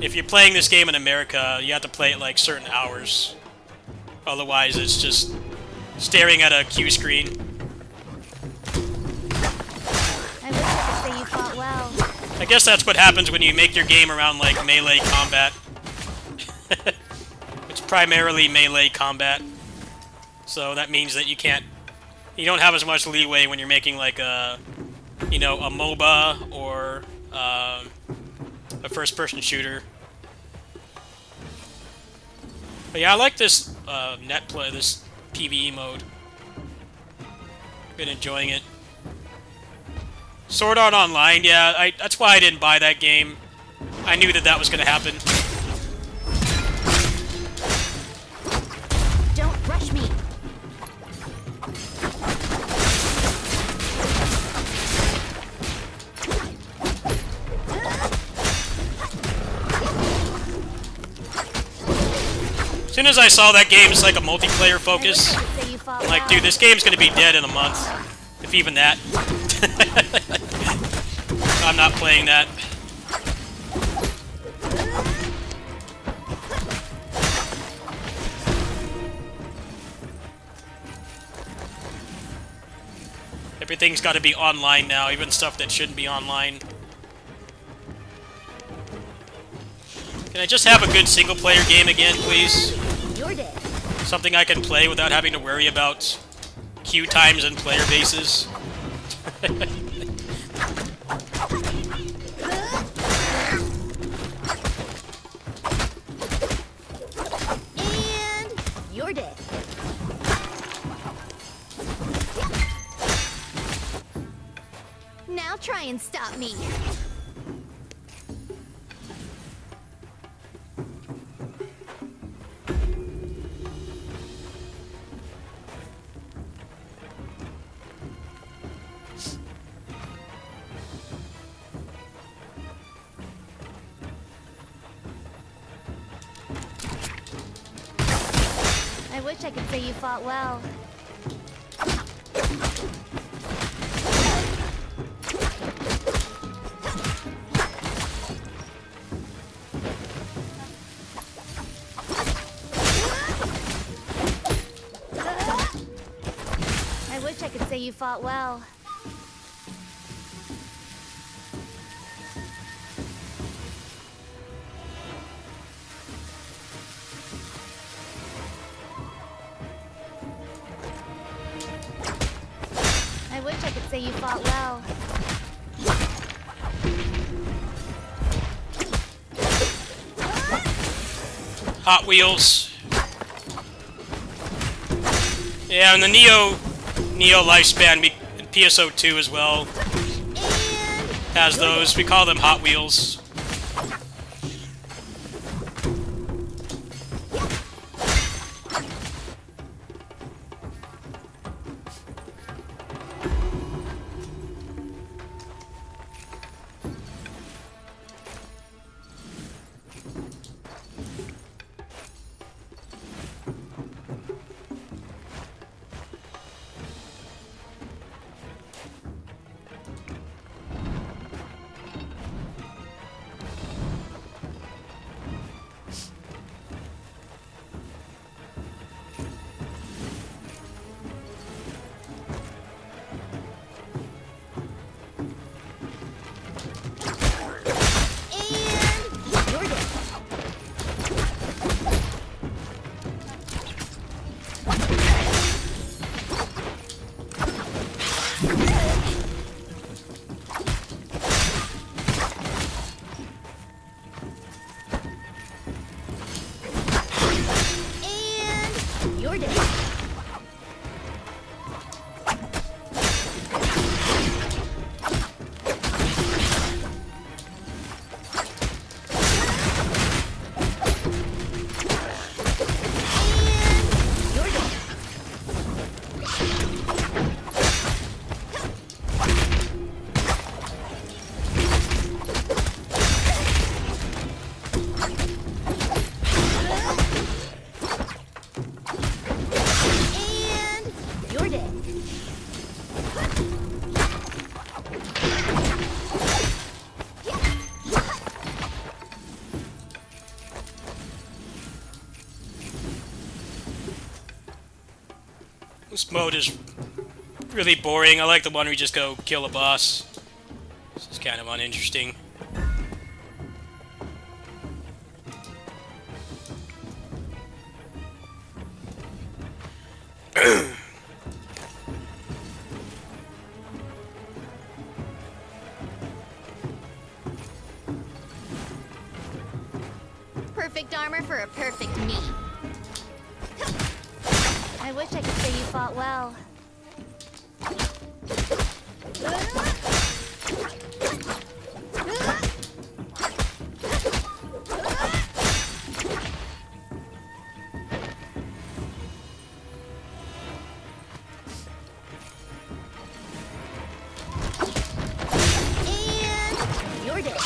If you're playing this game in America, you have to play it like certain hours. Otherwise, it's just staring at a queue screen. I wish I could say you fought well. I guess that's what happens when you make your game around like melee combat. It's primarily melee combat. So that means that you don't have as much leeway when you're making like a MOBA or a first-person shooter. But yeah, I like this this PvE mode. Been enjoying it. Sword Art Online, yeah, that's why I didn't buy that game. I knew that was going to happen. Don't rush me. As soon as I saw that game, it's like a multiplayer focus. I wish I could say you fought I'm like, well. dude, this game's gonna be dead in a month. If even that. I'm not playing that. Everything's gotta be online now, even stuff that shouldn't be online. Can I just have a good single-player game again, please? You're dead. Something I can play without having to worry about queue times and player bases. And you're dead. Now try and stop me. I wish I could say you fought well. I wish I could say you fought well. I wish I could say you fought well. Hot Wheels. Yeah, and the Neo Lifespan, PSO2 as well, has those. We call them Hot Wheels. This mode is really boring. I like the one where you just go kill a boss. This is kind of uninteresting. Perfect armor for a perfect me. I wish I could say you fought well. And you're dead.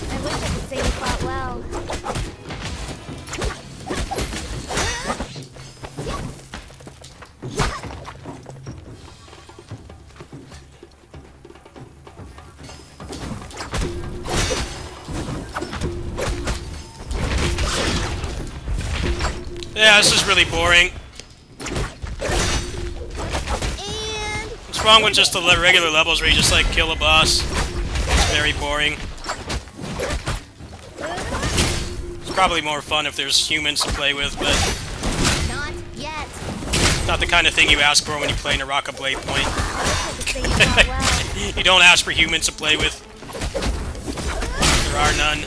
I wish I could say you fought well. Yeah, this is really boring. And What's wrong with just the regular levels where you just like kill a boss? It's very boring. It's probably more fun if there's humans to play with, but not yet. not the kind of thing you ask for when you play in a Rocket Blade Point. I wish I could say you fought well. You don't ask for humans to play with. There are none.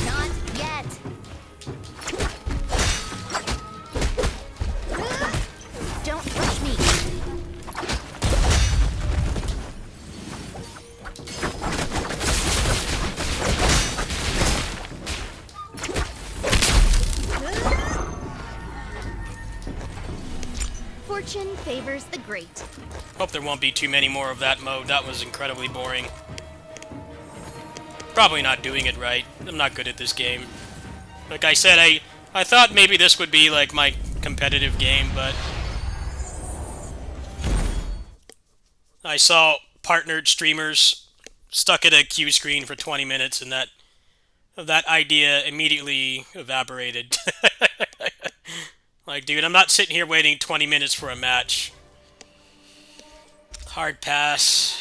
Not yet. Don't push me. Fortune favors the great. Hope there won't be too many more of that mode. That was incredibly boring. Probably not doing it right. I'm not good at this game. Like I said, I thought maybe this would be like my competitive game, but I saw partnered streamers stuck at a queue screen for 20 minutes, and that idea immediately evaporated. Like, dude, I'm not sitting here waiting 20 minutes for a match. Hard pass.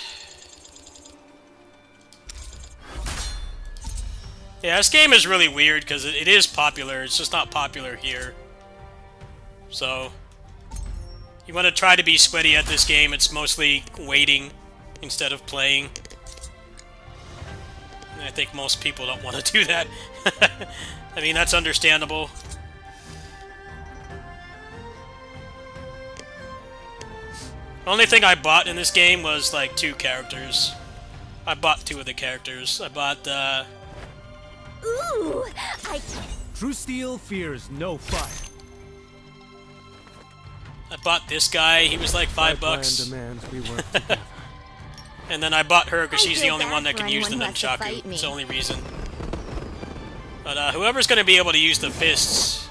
Yeah, this game is really weird because it is popular. It's just not popular here. So, you want to try to be sweaty at this game, it's mostly waiting instead of playing. And I think most people don't want to do that. I mean, that's understandable. The only thing I bought in this game was, like, 2 characters. I bought 2 of the characters. I bought, Ooh, True steel fears no fire. I bought this guy. He was like $5. Demands we work together. And then I bought her because I she's the feel only bad one that for can use the anyone who has to nunchaku. fight me. It's the only reason. But whoever's going to be able to use the fists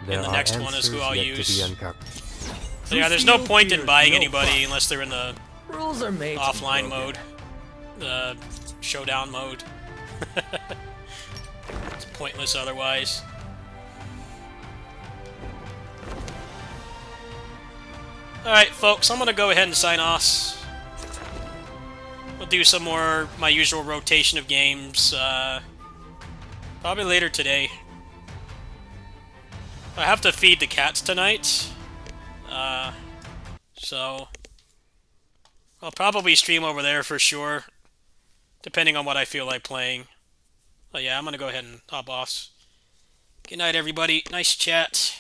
in the next one is who I'll use. So yeah, there's no point in buying anybody unless they're in the Rules are made to be offline broken. mode. The showdown mode. It's pointless otherwise. Alright, folks, I'm going to go ahead and sign off. We'll do some more, my usual rotation of games, probably later today. I have to feed the cats tonight, so I'll probably stream over there for sure, depending on what I feel like playing. But yeah, I'm going to go ahead and hop off. Good night, everybody. Nice chat.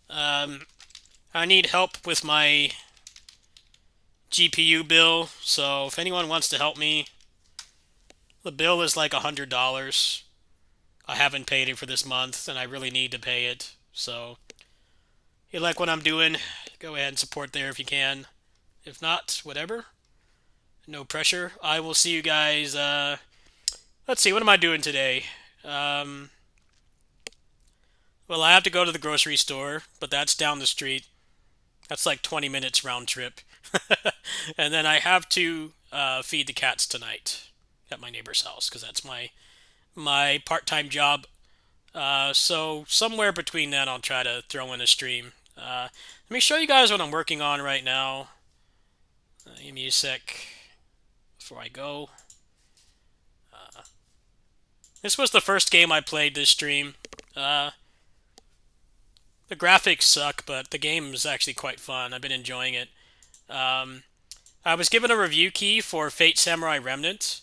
I need help with my GPU bill, so if anyone wants to help me, the bill is like $100. I haven't paid it for this month, and I really need to pay it. So, if you like what I'm doing, go ahead and support there if you can. If not, whatever. No pressure. I will see you guys, let's see, what am I doing today? Well, Well, I have to go to the grocery store, but that's down the street. That's like 20 minutes round trip. And then I have to feed the cats tonight at my neighbor's house because that's my part-time job. So somewhere between then, I'll try to throw in a stream. Let me show you guys what I'm working on right now. Give me a sec before I go. This was the first game I played this stream. The graphics suck, but the game is actually quite fun. I've been enjoying it. I was given a review key for Fate Samurai Remnant.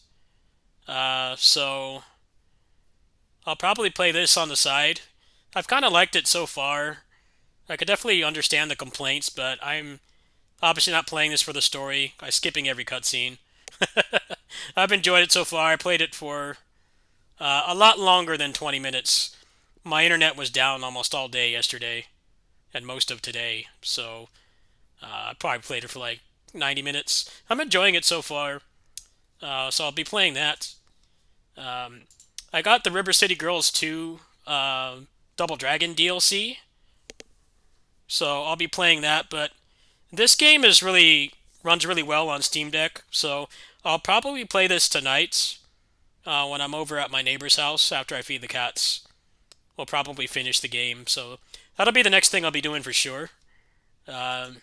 So I'll probably play this on the side. I've kind of liked it so far. I could definitely understand the complaints, but I'm obviously not playing this for the story. I'm skipping every cutscene. I've enjoyed it so far. I played it for a lot longer than 20 minutes. My internet was down almost all day yesterday and most of today, so I probably played it for like 90 minutes. I'm enjoying it so far, so I'll be playing that. I got the River City Girls 2 Double Dragon DLC, so I'll be playing that, but this game runs really well on Steam Deck, so I'll probably play this tonight when I'm over at my neighbor's house after I feed the cats. We'll probably finish the game, so that'll be the next thing I'll be doing for sure. Let's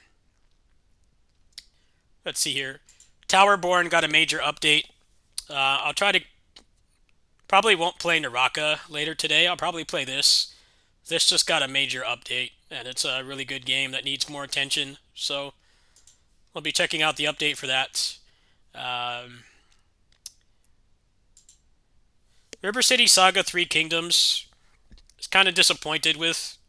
see here. Towerborn got a major update. I'll try to... Probably won't play Naraka later today. I'll probably play this. This just got a major update, and it's a really good game that needs more attention, so I'll be checking out the update for that. River City Saga 3 Kingdoms is kind of disappointed with.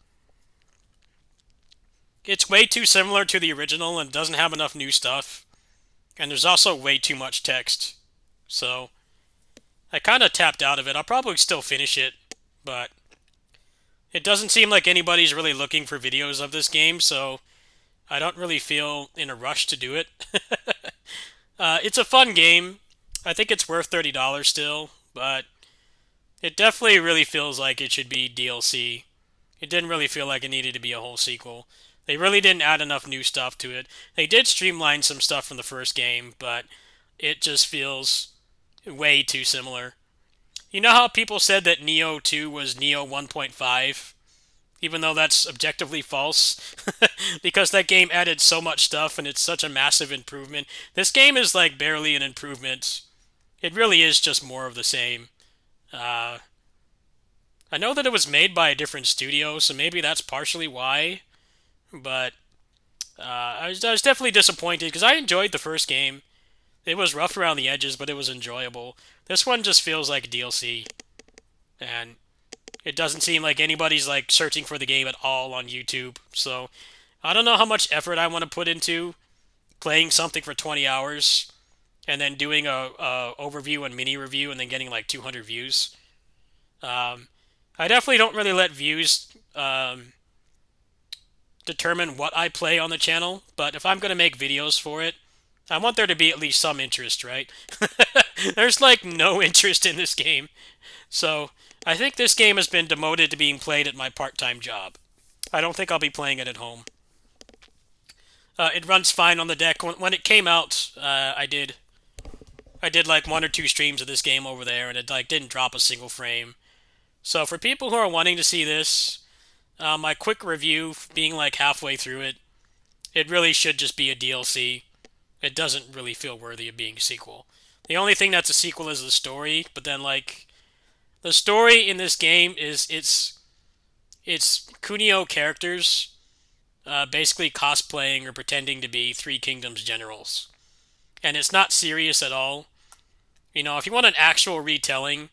It's way too similar to the original and doesn't have enough new stuff. And there's also way too much text. So I kind of tapped out of it. I'll probably still finish it, but it doesn't seem like anybody's really looking for videos of this game, so I don't really feel in a rush to do it. It's a fun game. I think it's worth $30 still, but it definitely really feels like it should be DLC. It didn't really feel like it needed to be a whole sequel. They really didn't add enough new stuff to it. They did streamline some stuff from the first game, but it just feels way too similar. You know how people said that Neo 2 was Neo 1.5? Even though that's objectively false. Because that game added so much stuff and it's such a massive improvement. This game is like barely an improvement. It really is just more of the same. I know that it was made by a different studio, so maybe that's partially why. But I was definitely disappointed because I enjoyed the first game. It was rough around the edges, but it was enjoyable. This one just feels like DLC. And it doesn't seem like anybody's like searching for the game at all on YouTube. So I don't know how much effort I want to put into playing something for 20 hours and then doing a overview and mini review and then getting like 200 views. I definitely don't really let views determine what I play on the channel, but if I'm going to make videos for it, I want there to be at least some interest, right? There's like no interest in this game. So I think this game has been demoted to being played at my part-time job. I don't think I'll be playing it at home. It runs fine on the deck. When it came out, I did like 1 or 2 streams of this game over there, and it like didn't drop a single frame. So for people who are wanting to see this, my quick review, being like halfway through it, it really should just be a DLC. It doesn't really feel worthy of being a sequel. The only thing that's a sequel is the story, but then like the story in this game is it's Kunio characters basically cosplaying or pretending to be Three Kingdoms generals. And it's not serious at all. You know, if you want an actual retelling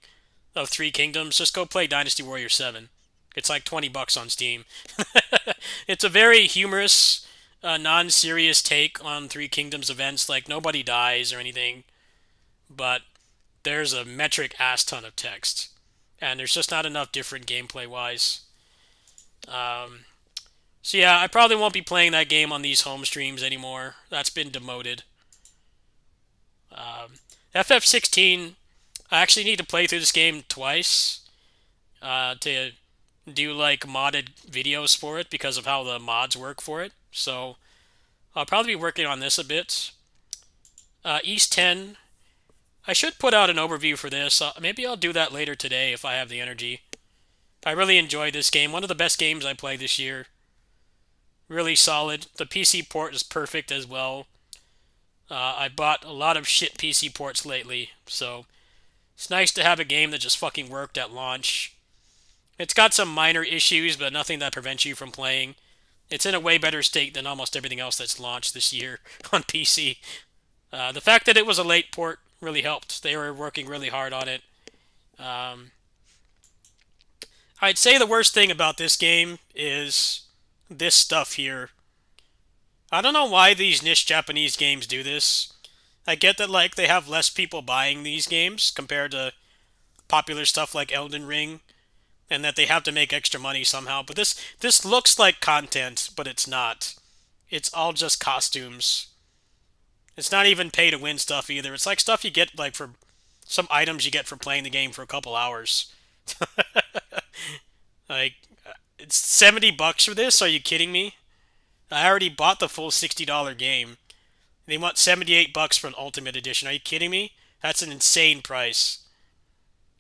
of Three Kingdoms, just go play Dynasty Warrior 7. It's like $20 on Steam. It's a very humorous, non-serious take on Three Kingdoms events. Like, nobody dies or anything, but there's a metric ass ton of text. And there's just not enough different gameplay-wise. So yeah, I probably won't be playing that game on these home streams anymore. That's been demoted. FF16, I actually need to play through this game twice to do like modded videos for it because of how the mods work for it. So I'll probably be working on this a bit. East 10. I should put out an overview for this. Maybe I'll do that later today if I have the energy. I really enjoyed this game. One of the best games I played this year. Really solid. The PC port is perfect as well. I bought a lot of shit PC ports lately, so it's nice to have a game that just fucking worked at launch. It's got some minor issues, but nothing that prevents you from playing. It's in a way better state than almost everything else that's launched this year on PC. The fact that it was a late port really helped. They were working really hard on it. I'd say the worst thing about this game is this stuff here. I don't know why these niche Japanese games do this. I get that like they have less people buying these games compared to popular stuff like Elden Ring, and that they have to make extra money somehow. But this looks like content, but it's not. It's all just costumes. It's not even pay to win stuff either. It's like stuff you get like for some items you get for playing the game for a couple hours. Like it's $70 for this? Are you kidding me? I already bought the full $60 game. They want $78 for an Ultimate Edition. Are you kidding me? That's an insane price.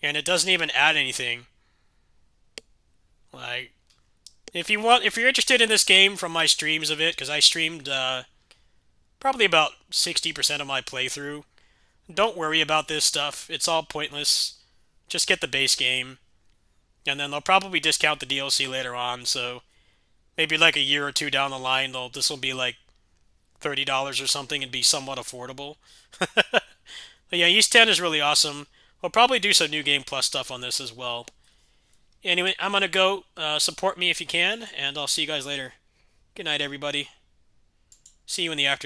And it doesn't even add anything. Like, if you're interested in this game from my streams of it, because I streamed probably about 60% of my playthrough, don't worry about this stuff. It's all pointless. Just get the base game. And then they'll probably discount the DLC later on, so maybe like a year or two down the line, this will be like $30 or something and be somewhat affordable. But yeah, East 10 is really awesome. We'll probably do some New Game Plus stuff on this as well. Anyway, I'm going to go. Support me if you can, and I'll see you guys later. Good night, everybody. See you in the afternoon.